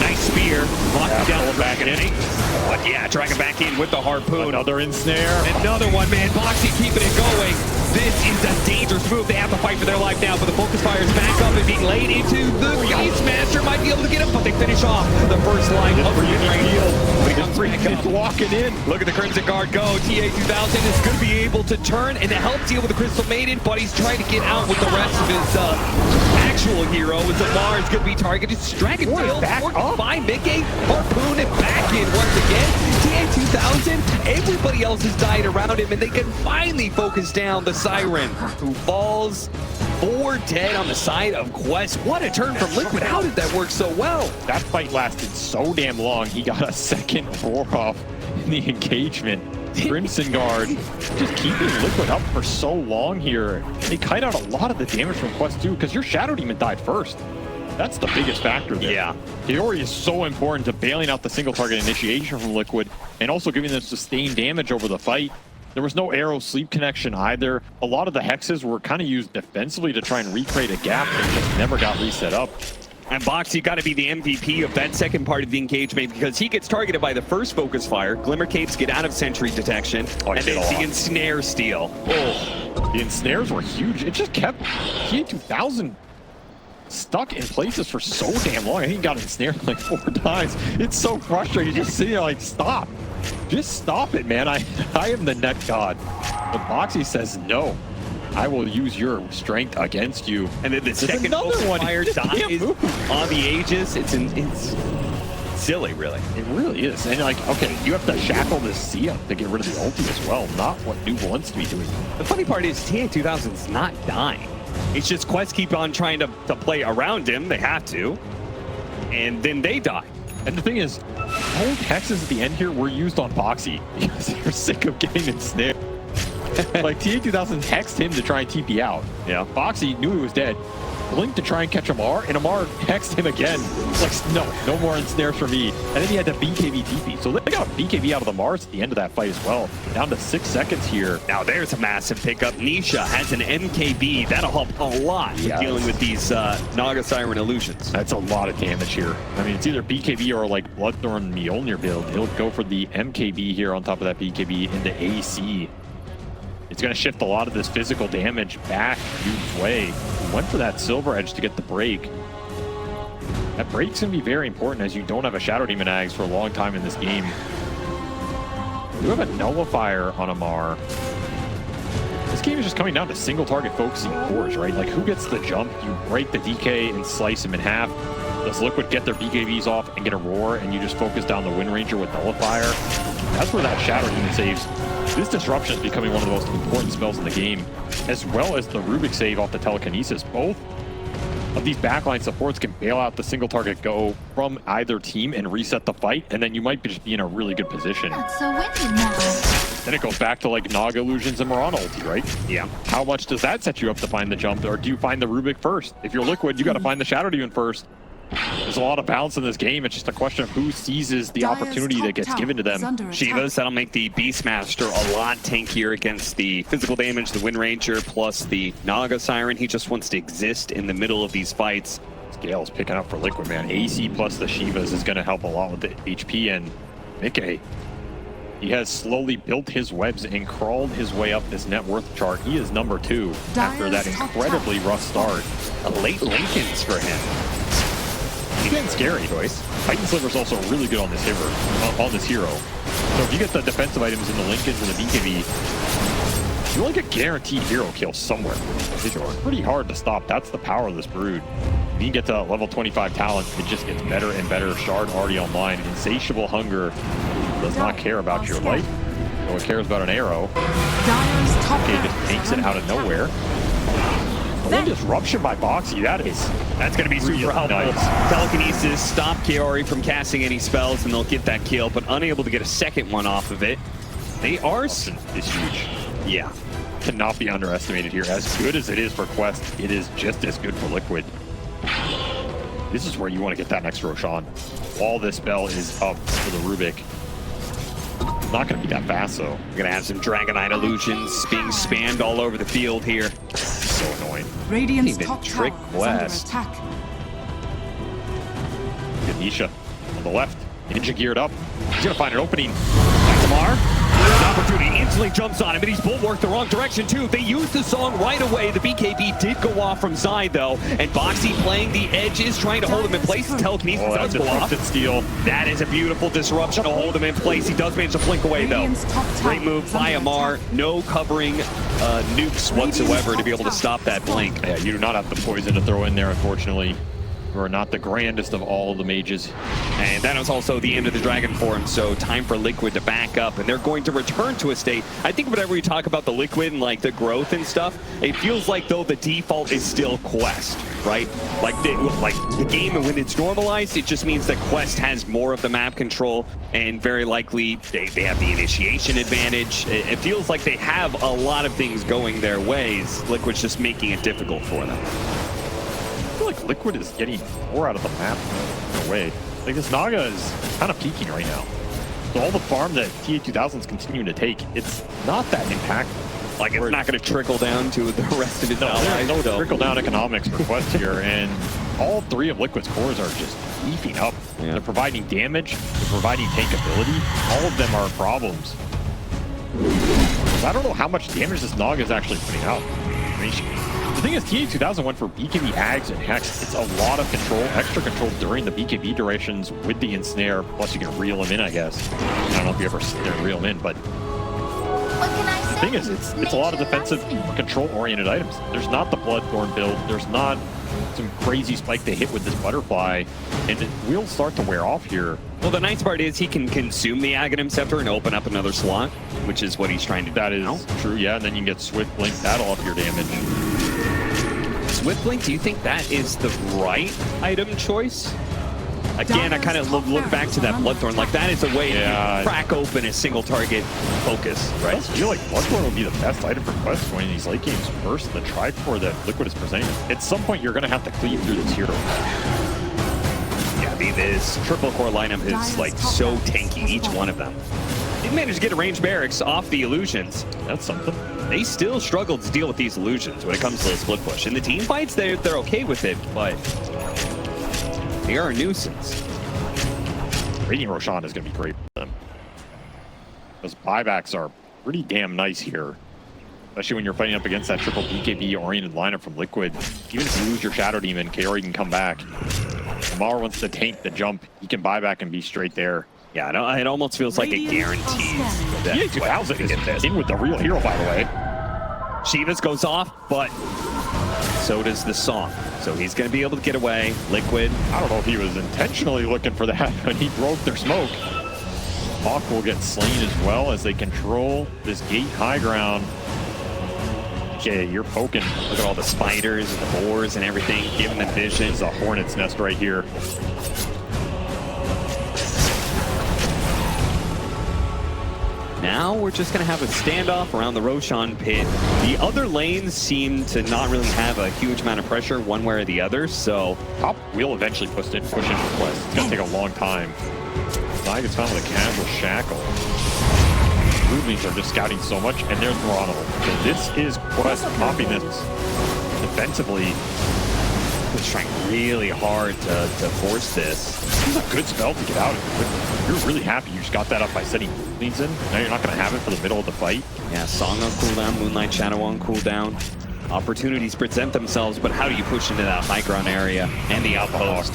Nice spear. Locked down the back in. But yeah, dragging back in with the harpoon. Another ensnare. Another one, man. Boxy keeping it going. This is a dangerous move. They have to fight for their life now, but the Focus Fire is back up and being laid into the Beastmaster. Might be able to get him, but they finish off the first line of the He's walking in. Look at the Crimson Guard go. TA2000 is going to be able to turn and to help deal with the Crystal Maiden, but he's trying to get out with the rest of his actual hero. As Amar is going to be targeted. Dragon Tail by miCKe. Harpoon and back in once again. TA2000, everybody else has died around him, and they can finally focus down the Siren, who falls 4 dead on the side of Quest. What a turn from Liquid. How did that work so well? That fight lasted so damn long. He got a second roar off in the engagement. Crimson Guard just keeping Liquid up for so long here. They kite out a lot of the damage from Quest too, because your Shadow Demon died first. That's the biggest factor there. Yeah. Kiori is so important to bailing out the single target initiation from Liquid and also giving them sustained damage over the fight. There was no arrow sleep connection either. A lot of the hexes were kind of used defensively to try and recreate a gap that just never got reset up. And Boxy got to be the MVP of that second part of the engagement because he gets targeted by the first focus fire. Glimmer Capes get out of sentry detection, and then the ensnare steal. Oh, the ensnares were huge. It just kept TA2000 stuck in places for so damn long. I think he got ensnared like 4 times. It's so frustrating. Just sitting there like, stop. Just stop it, man. I am the net god. But Boxy says no. I will use your strength against you. And then the second fire dies on the Aegis. It's silly, really. It really is. And like, okay, you have to shackle this Sia to get rid of the ulti as well. Not what Noob wants to be doing. The funny part is TA2000's not dying. It's just Quest keep on trying to play around him. They have to. And then they die. And the thing is, all hexes at the end here were used on Boxy because they're sick of getting ensnared. Like, TA2000 hexed him to try and TP out. Yeah. Boxy knew he was dead. Blinked to try and catch Amar, and Amar hexed him again. It's like, no more ensnares for me. And then he had to BKB TP. So they got a BKB out of the Mars at the end of that fight as well. Down to 6 seconds here. Now there's a massive pickup. Nisha has an MKB. That'll help a lot with dealing with these Naga Siren illusions. That's a lot of damage here. I mean, it's either BKB or like Bloodthorn Mjolnir build. He'll go for the MKB here on top of that BKB into AC. It's going to shift a lot of this physical damage back Noob's way. He went for that Silver Edge to get the break. That break's going to be very important as you don't have a Shadow Demon Ags for a long time in this game. You have a Nullifier on Amar. This game is just coming down to single target focusing cores, right? Like, who gets the jump? You break the DK and slice him in half. Does Liquid get their BKBs off and get a roar, and you just focus down the Wind Ranger with Nullifier? That's where that Shadow Demon saves. This disruption is becoming one of the most important spells in the game, as well as the Rubik save off the telekinesis. Both of these backline supports can bail out the single target go from either team and reset the fight, and then you might just be in a really good position. Not so windy now. Then it goes back to like Naga illusions and Mirana ulti, right? Yeah. How much does that set you up to find the jump, or do you find the Rubik first? If you're Liquid, you got to find the Shadow Demon first. There's a lot of balance in this game. It's just a question of who seizes the opportunity that gets given to them. Shivas, that'll make the Beastmaster a lot tankier against the physical damage, the Wind Ranger, plus the Naga Siren. He just wants to exist in the middle of these fights. Scale's picking up for Liquid, man. AC plus the Shivas is going to help a lot with the HP, and miCKe, he has slowly built his webs and crawled his way up this net worth chart. He is number 2 after that incredibly rough start. A late Lincolns for him. He's getting scary, boys. Titan Sliver's also really good on this hero. So if you get the defensive items in the Lincolns and the BKB, you'll like a guaranteed hero kill somewhere. It's pretty hard to stop. That's the power of this Brood. If you get to level 25 talent, it just gets better and better. Shard already online. Insatiable hunger does not care about your life. No one cares about an arrow. Okay, just takes it out of nowhere. One disruption by Boxy, that's going to be super helpful. Nice. Telekinesis, stop Kiori from casting any spells, and they'll get that kill, but unable to get a second one off of it. They are... Is huge. Yeah. Cannot be underestimated here. As good as it is for Quest, it is just as good for Liquid. This is where you want to get that next Roshan. All this spell is up for the Rubik. Not going to be that fast, though. We're going to have some Dragonite illusions being spammed all over the field here. So annoying. Radiant's Even top trick tower is under Quest. attack. Nisha on the left. Ninja geared up. He's going to find an opening. Tamar, an opportunity, instantly jumps on him, and he's bulwarked the wrong direction too. They used the song right away. The BKB did go off from Zai though, and Boxy playing the edges, trying to hold him in place. The telekinesis does go off. Steal. That is a beautiful disruption to hold him in place. He does manage to blink away though. Great move by Amar. No covering nukes whatsoever to be able to stop that blink. Yeah, you do not have the poison to throw in there, unfortunately. You are not the grandest of all the mages. And that is also the end of the Dragon form, so time for Liquid to back up, and they're going to return to a state. I think whenever we talk about the Liquid and like the growth and stuff, it feels like though the default is still Quest, right? Like the game, when it's normalized, it just means that Quest has more of the map control, and very likely they have the initiation advantage. It feels like they have a lot of things going their ways. Liquid's just making it difficult for them. I feel like Liquid is getting more out of the map in a way. Like, this Naga is kind of peaking right now. So all the farm that TA2000 is continuing to take, it's not that impactful. Like, it's not going to trickle down to the rest of its allies. No trickle down economics for Quest here, and all three of Liquid's cores are just beefing up. Yeah. They're providing damage, they're providing tankability. All of them are problems. I don't know how much damage this Naga is actually putting out. I mean, the thing is, TA2000 went for BKB Ags and Hex. It's a lot of control, extra control during the BKB durations with the Ensnare. Plus, you can reel them in, I guess. I don't know if you ever sit there and reel them in, but What can I the say? thing is, it's a lot of defensive, control-oriented items. There's not the Bloodthorn build. There's not some crazy spike to hit with this Butterfly, and it will start to wear off here. Well, the nice part is he can consume the Aghanim Scepter and open up another slot, which is what he's trying to do. That is true, yeah, and then you can get Swift Blink. That'll up your damage. Swift Blink, do you think that is the right item choice? Again, I kind of look back to that Bloodthorn. Like, that is a way to crack open a single target focus, right? I feel like Bloodthorn would be the best item for Quest going in these late games first. The Tricore that Liquid is presenting. At some point, you're going to have to cleave through this hero. Yeah, I mean, this triple core lineup is like so tanky, each one of them. They managed to get a ranged barracks off the illusions. That's something. They still struggle to deal with these illusions when it comes to the split push. In the team fights, they're okay with it, but they are a nuisance. Raiding Roshan is going to be great for them. Those buybacks are pretty damn nice here. Especially when you're fighting up against that triple BKB-oriented lineup from Liquid. Even if you lose your Shadow Demon, Kaori can come back. Amar wants to tank the jump. He can buy back and be straight there. Yeah, it almost feels like it guarantees that TA2000 is in with the real hero, by the way. Shivas goes off, but so does the song. So he's going to be able to get away. Liquid. I don't know if he was intentionally looking for that, but he broke their smoke. Hawk will get slain as well as they control this gate high ground. Okay, you're poking. Look at all the spiders and the boars and everything, giving them vision. There's a hornet's nest right here. Now we're just going to have a standoff around the Roshan pit. The other lanes seem to not really have a huge amount of pressure one way or the other, so... Top will eventually push in for Quest. It's going to take a long time. Naga gets found with a casual shackle. Broodlings are just scouting so much, and there's Mirana. So this is Quest popping this defensively. He's trying really hard to force this. This is a good spell to get out of. You're really happy you just got that up by setting Broodlings in. Now you're not going to have it for the middle of the fight. Yeah, Song on cooldown, Moonlight Shadow on cooldown. Opportunities present themselves, but how do you push into that high ground area and the outpost?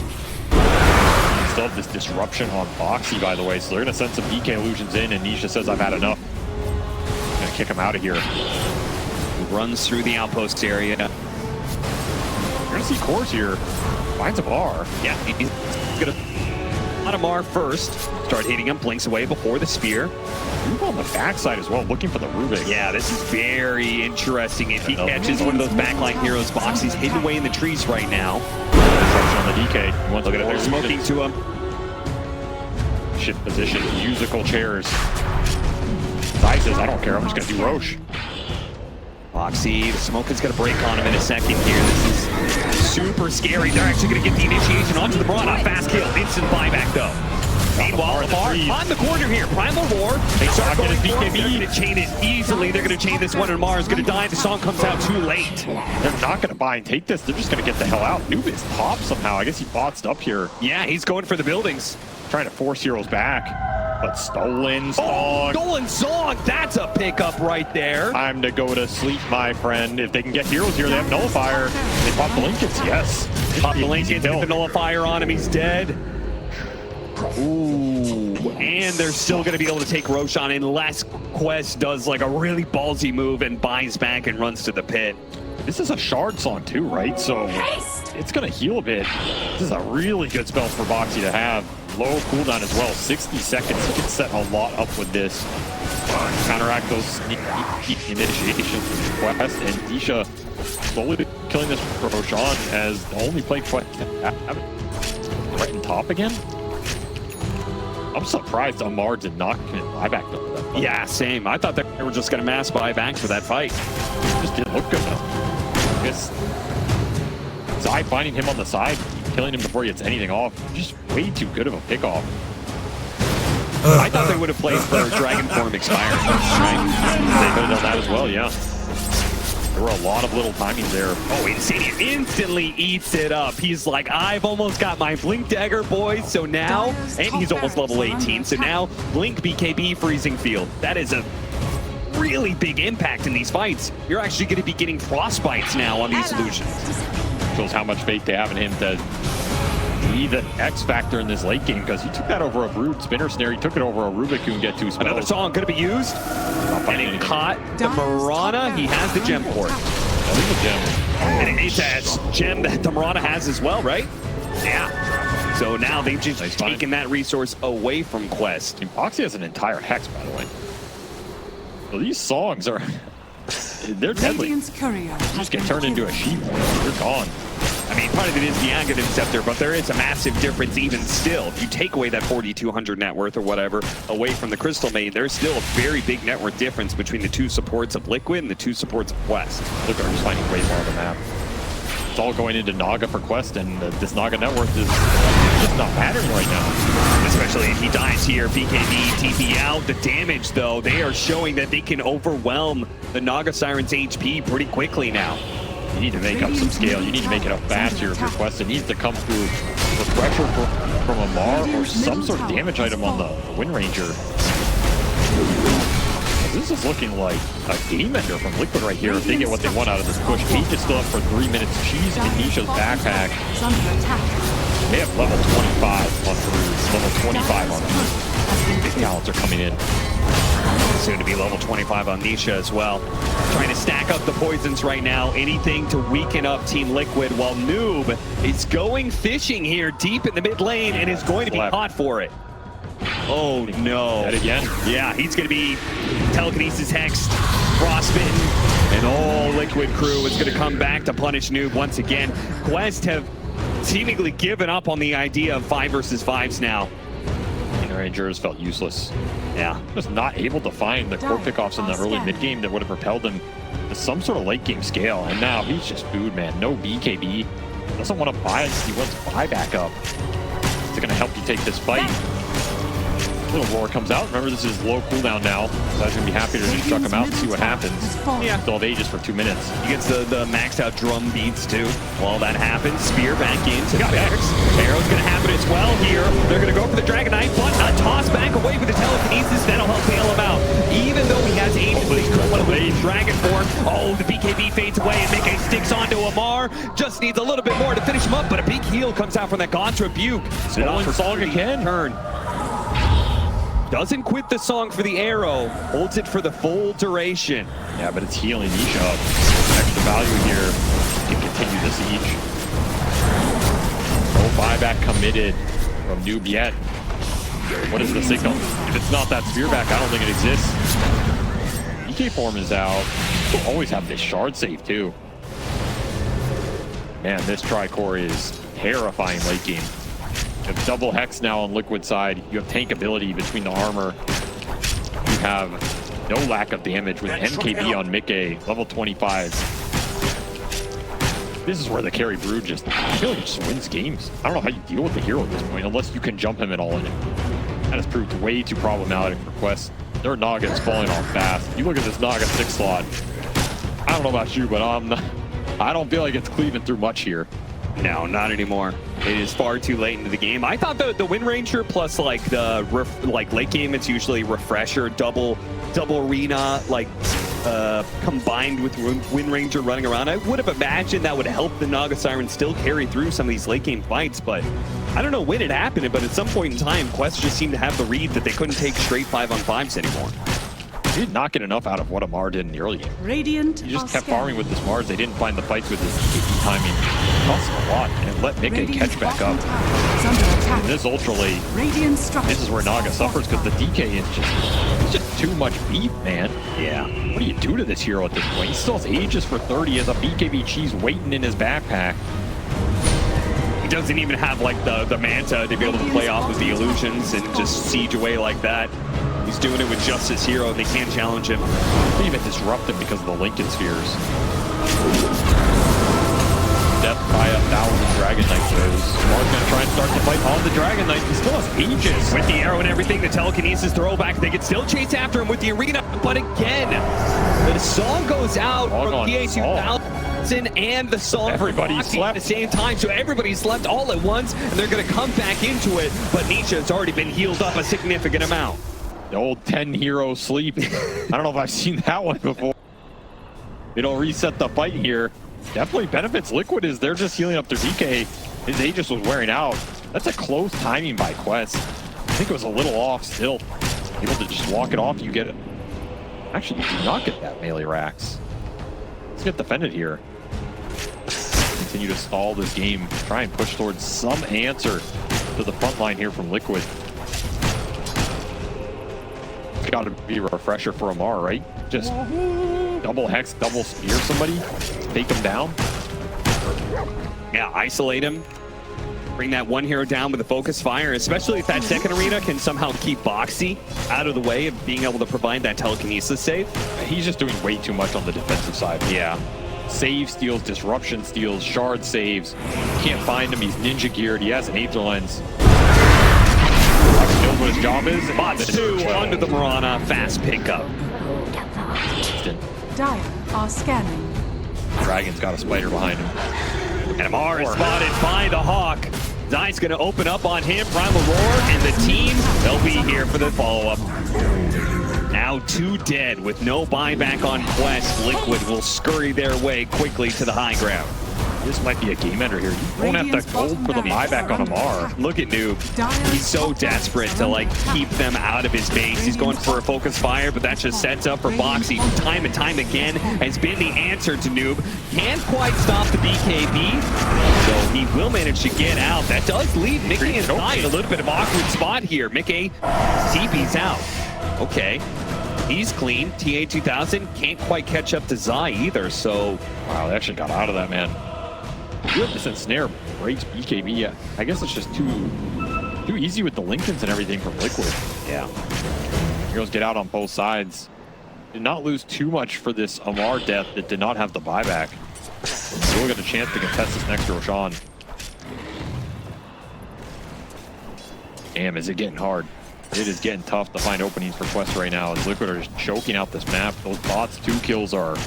Still have this disruption on Boxy, by the way, so they're going to send some BK illusions in, and Nisha says, I've had enough. Going to kick him out of here. He runs through the outpost area. You're going to see cores here. Finds a bar. Yeah, he's going to out of Mar first. Start hitting him, blinks away before the spear. Rube on the backside as well, looking for the Rubik. Yeah, this is very interesting. If he catches one of those backline heroes, Boxy's hidden away in the trees right now. Disruption on the DK. He wants to Look at it, they're smoking to him. Shift position, musical chairs. Zai says, I don't care, I'm just going to do Roche. Boxy, the smoke is going to break on him in a second here. This is super scary. They're actually going to get the initiation onto the Mirana. Fast kill, instant buyback though. Meanwhile, Amar on the corner here. Primal Roar. They start going BKB. They're going to chain it easily. They're going to chain this one, and Amar is going to die. The song comes out too late. They're not going to buy and take this. They're just going to get the hell out. Noob is popped somehow. I guess he botsed up here. Yeah, he's going for the buildings. Trying to force heroes back. But stolen Song. Stolen Song. That's a pickup right there. Time to go to sleep, my friend. If they can get heroes here, they have Nullifier. They pop the Lincolns, yes. Pop the Lincolns, get the Nullifier on him. He's dead. Ooh, and they're still going to be able to take Roshan unless Quest does like a really ballsy move and buys back and runs to the pit. This is a shard song too, right? So it's going to heal a bit. This is a really good spell for Boxy to have. Low cooldown as well, 60 seconds. He can set a lot up with this. Counteract those sneak initiations with Quest, and Disha slowly killing this Roshan as the only play Quest right in top again. I'm surprised Amar did not commit buyback to that fight. Yeah, same. I thought they were just going to mass buyback for that fight. It just didn't look good enough. I guess Zai finding him on the side, killing him before he gets anything off. Just way too good of a pickoff. I thought they would have played for Dragon Form expiring, right? They could have done that as well, yeah. There were a lot of little timings there. Oh, Insania instantly eats it up. He's like, I've almost got my Blink Dagger, boys. So now, and he's almost level 18. So now, Blink BKB freezing field. That is a really big impact in these fights. You're actually going to be getting frostbites now on these solutions. Shows how much faith they have in him to be the X factor in this late game, because he took that over a Brood Spinner Snare. He took it over a Rubik who can get 2 spells. Another song going to be used. And it caught the Mirana. He has the gem port. And it's a gem that the Mirana has as well, right? Yeah. So now they've just taken that resource away from Quest. Oxy has an entire Hex, by the way. So these songs are... they're deadly. Radiant's courier Just get turned into a sheep. You're gone. I mean, part of it is the Aghanim Scepter, but there is a massive difference even still. If you take away that 4,200 net worth or whatever away from the Crystal Maiden, there's still a very big net worth difference between the 2 supports of Liquid and the 2 supports of Quest. Look, I'm just finding way more on the map. It's all going into Naga for Quest, and this Naga net worth is just not mattering right now. Especially if he dies here, BKB, TP out. The damage, though, they are showing that they can overwhelm the Naga Siren's HP pretty quickly now. You need to make up some scale. You need to make it up fast here if your Quest. It needs to come through Refresher from a Mar or some sort of damage item on the Wind Ranger. This is looking like a game ender from Liquid right here if they get what they want out of this push. Peach is still up for 3 minutes. She's in Nisha's backpack. They have level 25 on Brood, level 25 on Brood. Big talents are coming in. Soon to be level 25 on Nisha as well. Trying to stack up the poisons right now. Anything to weaken up Team Liquid, while Noob is going fishing here deep in the mid lane and is going to be caught for it. Oh no. That again? Yeah, he's going to be telekinesis hexed, frostbitten, and all Liquid crew is going to come back to punish Noob once again. Quest have seemingly given up on the idea of 5 versus 5s now. Rangers felt useless. Yeah. Just not able to find the core pickoffs in the early mid game that would have propelled him to some sort of late game scale. And now he's just food, man. No BKB. Doesn't want to buy. He wants buy back up. It's going to help you take this fight. Little Roar comes out. Remember, this is low cooldown now. So I was going to be happy to just chuck him out and see what happens. Yeah. Still have Aegis for 2 minutes. He gets the maxed out drum beats too. While that happens, Spear back into the Vex. Arrow's going to happen as well here. They're going to go for the Dragon Knight, but a toss back away with the telekinesis. That'll help bail him out. Even though he has Aegis, he's going to leave Dragon form. Oh, the BKB fades away and miCKe sticks onto Amar. Just needs a little bit more to finish him up, but a big heal comes out from that Gaunt's Rebuke. Stolen song again. Turn. Doesn't quit the song for the arrow, holds it for the full duration. Yeah, but it's healing Nisha up. Extra value here to continue the siege. No buyback committed from Noob yet. What is the signal? If it's not that spear back, I don't think it exists. EK form is out. We'll always have this shard save too. Man, this Tricore is terrifying late game. You have double Hex now on Liquid side. You have tank ability between the armor. You have no lack of damage with MKB on miCKe, level 25. This is where the carry Brood just, I feel like it just wins games. I don't know how you deal with the hero at this point, unless you can jump him at all in it. That has proved way too problematic for Quest. Their Naga is falling off fast. You look at this Naga 6 slot. I don't know about you, but I don't feel like it's cleaving through much here. No, not anymore. It is far too late into the game. I thought the Wind Ranger plus like the late game, it's usually refresher, double arena, like combined with Wind Ranger running around. I would have imagined that would help the Naga Siren still carry through some of these late game fights, but I don't know when it happened, but at some point in time, Quest just seemed to have the read that they couldn't take straight 5-on-5s anymore. He did not get enough out of what Amar did in the early game. Radiant He just kept farming with this Mars. They didn't find the fights with his TP timing. It cost him a lot, and let miCKe catch back up. And this ultra late, this is where Naga suffers because the DK is it's just too much beef, man. Yeah. What do you do to this hero at this point? He still has Aegis for 30 as a BKB cheese waiting in his backpack. He doesn't even have like the Manta to be able to play off of the illusions and just siege away like that. He's doing it with just his hero, and they can't challenge him. They even disrupt him because of the Lincoln Spheres. Death by 1,000 Dragon Knight throws. Mar's gonna try and start the fight on the Dragon Knight. He still has Aegis. With the arrow and everything, the telekinesis throwback, they can still chase after him with the arena, but again, The song goes out All from gone TA2000 and the song Everybody from Foxy slept. at the same time, so everybody slept all at once, and they're going to come back into it, but Nisha has already been healed up a significant amount. The old 10 hero sleep. I don't know if I've seen that one before. It'll reset the fight here. Definitely benefits Liquid as they're just healing up their DK. His Aegis was wearing out. That's a close timing by Quest. I think it was a little off still. Able to just walk it off, you get it. Actually, you do not get that melee racks. Let's get defended here. Continue to stall this game. Try and push towards some answer to the front line here from Liquid. It's got to be a refresher for Amar, right? Just double hex, double spear somebody, take them down. Yeah, isolate him. Bring that one hero down with a focus fire, especially if that second arena can somehow keep Boxy out of the way of being able to provide that telekinesis save. He's just doing way too much on the defensive side. Yeah. Save steals, disruption steals, shard saves. Can't find him. He's ninja geared. He has an Aether lens. Knows what his job is. Bots 2 under the Mirana. Fast pickup. Dire are scanning. Dragon's got a spider behind him. And Amar is spotted by the Hawk. Zai's going to open up on him. Primal Roar, and the team, they'll be here for the follow-up. Now 2 dead with no buyback on Quest. Liquid will scurry their way quickly to the high ground. This might be a game ender here. You won't have to go for the buyback on Amar. Look at Noob. He's so desperate to like keep them out of his base. He's going for a focus fire, but that just sets up for Boxy. Time and time again has been the answer to Noob. Can't quite stop the BKB, so he will manage to get out. That does leave miCKe and Zai in a little bit of awkward spot here. miCKe CB's out. Okay. He's clean. TA2000 can't quite catch up to Zai either, so... Wow, they actually got out of that, man. 200% snare breaks BKB. Yeah, I guess it's just too easy with the Lincolns and everything from Liquid. Yeah. Heroes get out on both sides. Did not lose too much for this Amar death that did not have the buyback. We'll get a chance to contest this next Roshan. Damn, is it getting hard? It is getting tough to find openings for Quest right now as Liquid are just choking out this map. Those bots, 2 kills are...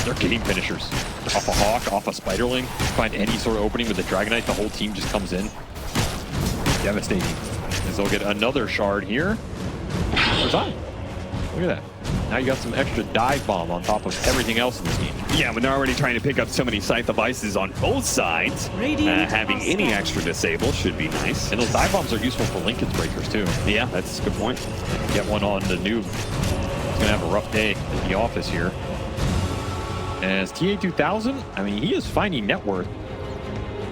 They're game finishers. Off a Hawk, off a Spiderling. Find any sort of opening with the Dragonite, the whole team just comes in. Devastating. As they'll get another shard here. Where's on? Look at that. Now you got some extra dive bomb on top of everything else in this game. Yeah, when they're already trying to pick up so many Scythe devices on both sides, having any extra disable should be nice. And those dive bombs are useful for Lincoln's breakers too. Yeah, that's a good point. Get one on the noob. He's gonna have a rough day at the office here. As TA2000, I mean, he is finding net worth.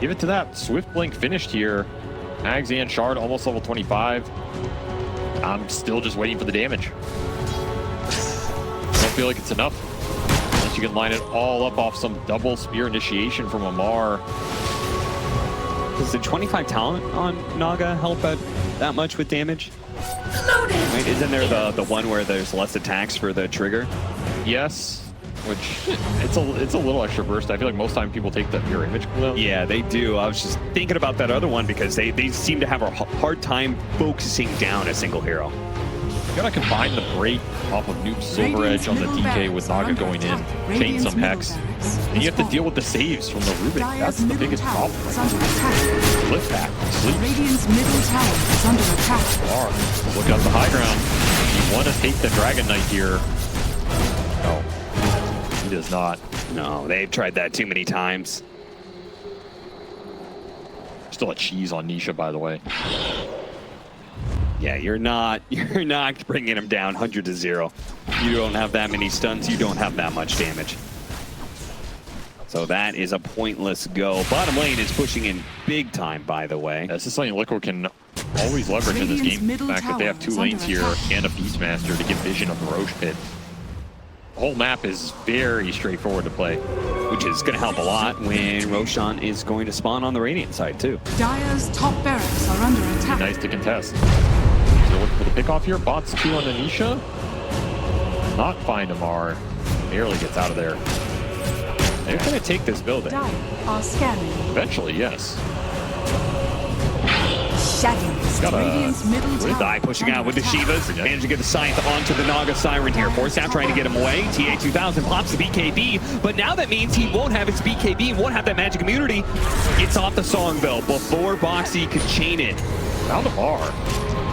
Give it to that. Swift Blink finished here. Mags and Shard almost level 25. I'm still just waiting for the damage. Don't feel like it's enough. Unless you can line it all up off some double spear initiation from Amar. Does the 25 talent on Naga help out that much with damage? Wait, isn't there the one where there's less attacks for the trigger? Yes. Which, it's a little extra burst. I feel like most time people take the mirror image cooldown. Yeah, they do. I was just thinking about that other one because they seem to have a hard time focusing down a single hero. You gotta combine the break off of Noob's Silver Edge on the DK with Naga going in, chain some Hex, and you have to deal with the saves from the Rubik. That's the biggest problem. Flip back, sleep. Radiant's middle tower is under attack. Look up the high ground. You want to take the Dragon Knight here. No. He does not. No, they've tried that too many times. Still a cheese on Nisha, by the way. Yeah, you're not bringing him down 100-0. You don't have that many stuns. You don't have that much damage. So that is a pointless go. Bottom lane is pushing in big time, by the way. This is something Liquid can always leverage in this game. The fact that they have 2 lanes here and a Beastmaster to get vision of the Roche Pit. The whole map is very straightforward to play. Which is going to help a lot when Roshan is going to spawn on the Radiant side, too. Dire's top barracks are under attack. Nice to contest. So looking for the pick off here. Bots 2 on Anisha. Not find Amar. Barely gets out of there. They're going to take this building. Dire are scanning. Eventually, yes. Shadows Got Radiant's middle tower Zai pushing out with the Shivas, managed to get the scythe onto the Naga Siren here. Force out trying to get him away. TA2000 pops the BKB, but now that means he won't have his BKB and won't have that magic immunity. It's off the Songbill before Boxy could chain it. Found a bar.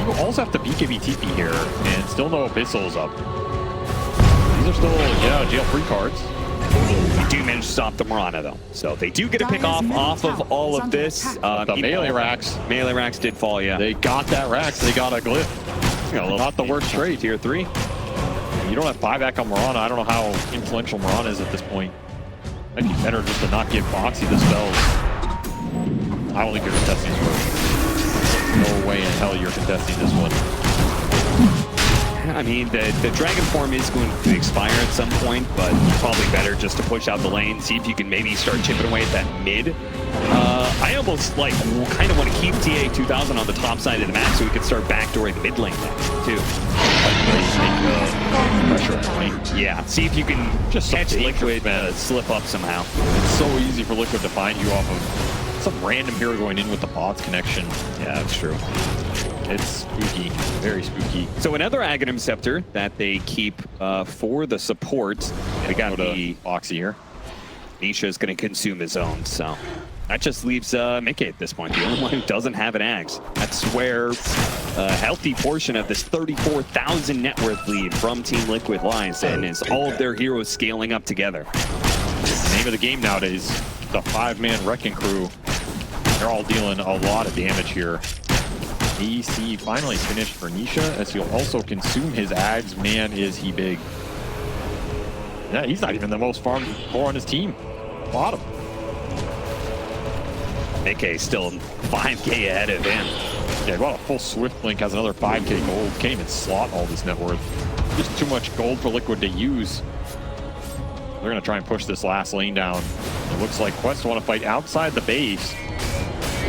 You also have to BKB TP here, and still no Abyssal's up. These are still jail-free cards. They do manage to stop the Mirana though, so they do get a pick off of all of this. The melee racks. Melee racks did fall, yeah. They got that racks. They got a glyph. Not the worst trade. Tier 3. You don't have buyback on Mirana. I don't know how influential Mirana is at this point. Might be better just to not give Boxy the spells. I don't think you're contesting this one. No way in hell you're contesting this one. I mean, the Dragon form is going to expire at some point, but probably better just to push out the lane, see if you can maybe start chipping away at that mid. I almost kind of want to keep TA2000 on the top side of the map so we can start backdooring the mid lane too. Pressure. Yeah, see if you can just catch Liquid slip up somehow. It's so easy for Liquid to find you off of some random hero going in with the bots connection. Yeah, that's true. It's spooky, very spooky. So another Aghanim Scepter that they keep for the support. We got the Boxy here. Nisha is going to consume his own, so that just leaves miCKe at this point, the only one who doesn't have an Ags. That's where a healthy portion of this 34,000 net worth lead from Team Liquid lies, and is all of their heroes scaling up together. It's the name of the game nowadays. The 5-man Wrecking Crew. They're all dealing a lot of damage here. AC finally finished for Nisha, as he'll also consume his Ags. Man, is he big. Yeah, he's not even the most farmed core on his team. Bottom. miCKe still 5K ahead of him. Yeah, well, a full Swift Blink has another 5K gold. Can't even slot all this net worth. Just too much gold for Liquid to use. They're going to try and push this last lane down. It looks like Quest want to fight outside the base.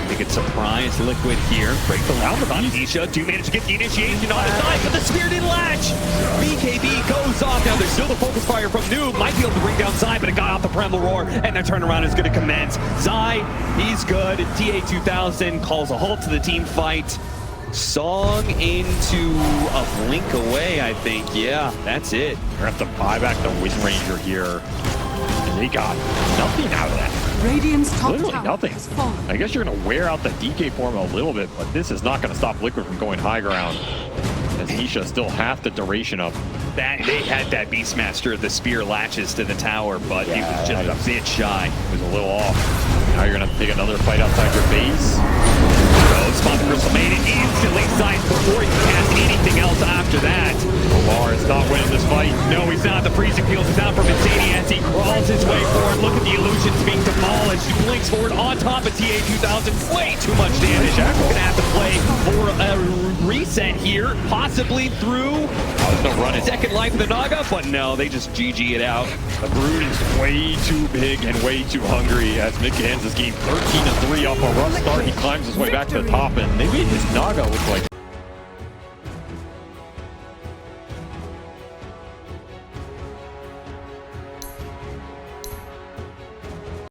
They could surprise Liquid here. Break the round on Nisha. Do manage to get the initiation on his side, but the spear didn't latch. BKB goes off. Now there's still the focus fire from Noob. Might be able to bring down Zai, but it got off the Primal Roar, and their turnaround is going to commence. Zai, he's good. TA2000 calls a halt to the team fight. Song into a blink away, I think. Yeah, that's it. They're going to have to buy back the Wind Ranger here. And they got nothing out of that. Radiant's top Literally tower nothing. has fallen. I guess you're going to wear out the DK form a little bit, but this is not going to stop Liquid from going high ground. As Nisha still half the duration up. They had that Beastmaster. The spear latches to the tower, but he was just a bit shy. It was a little off. Now you're going to take another fight outside your base. Spot the Crystal Maiden instantly signs before he can cast anything else after that. Omar is not winning this fight. No, he's not. The freezing field is out from Insania as he crawls his way forward. Look at the illusions being demolished. He blinks forward on top of TA2000. Way too much damage. Gonna have to play for a reset here, possibly through second life of the Naga, but no, they just GG it out. The Brood is way too big and way too hungry as miCKe ends this game 13-3 off a rough start. He climbs his way back to the top, and they made his Naga look like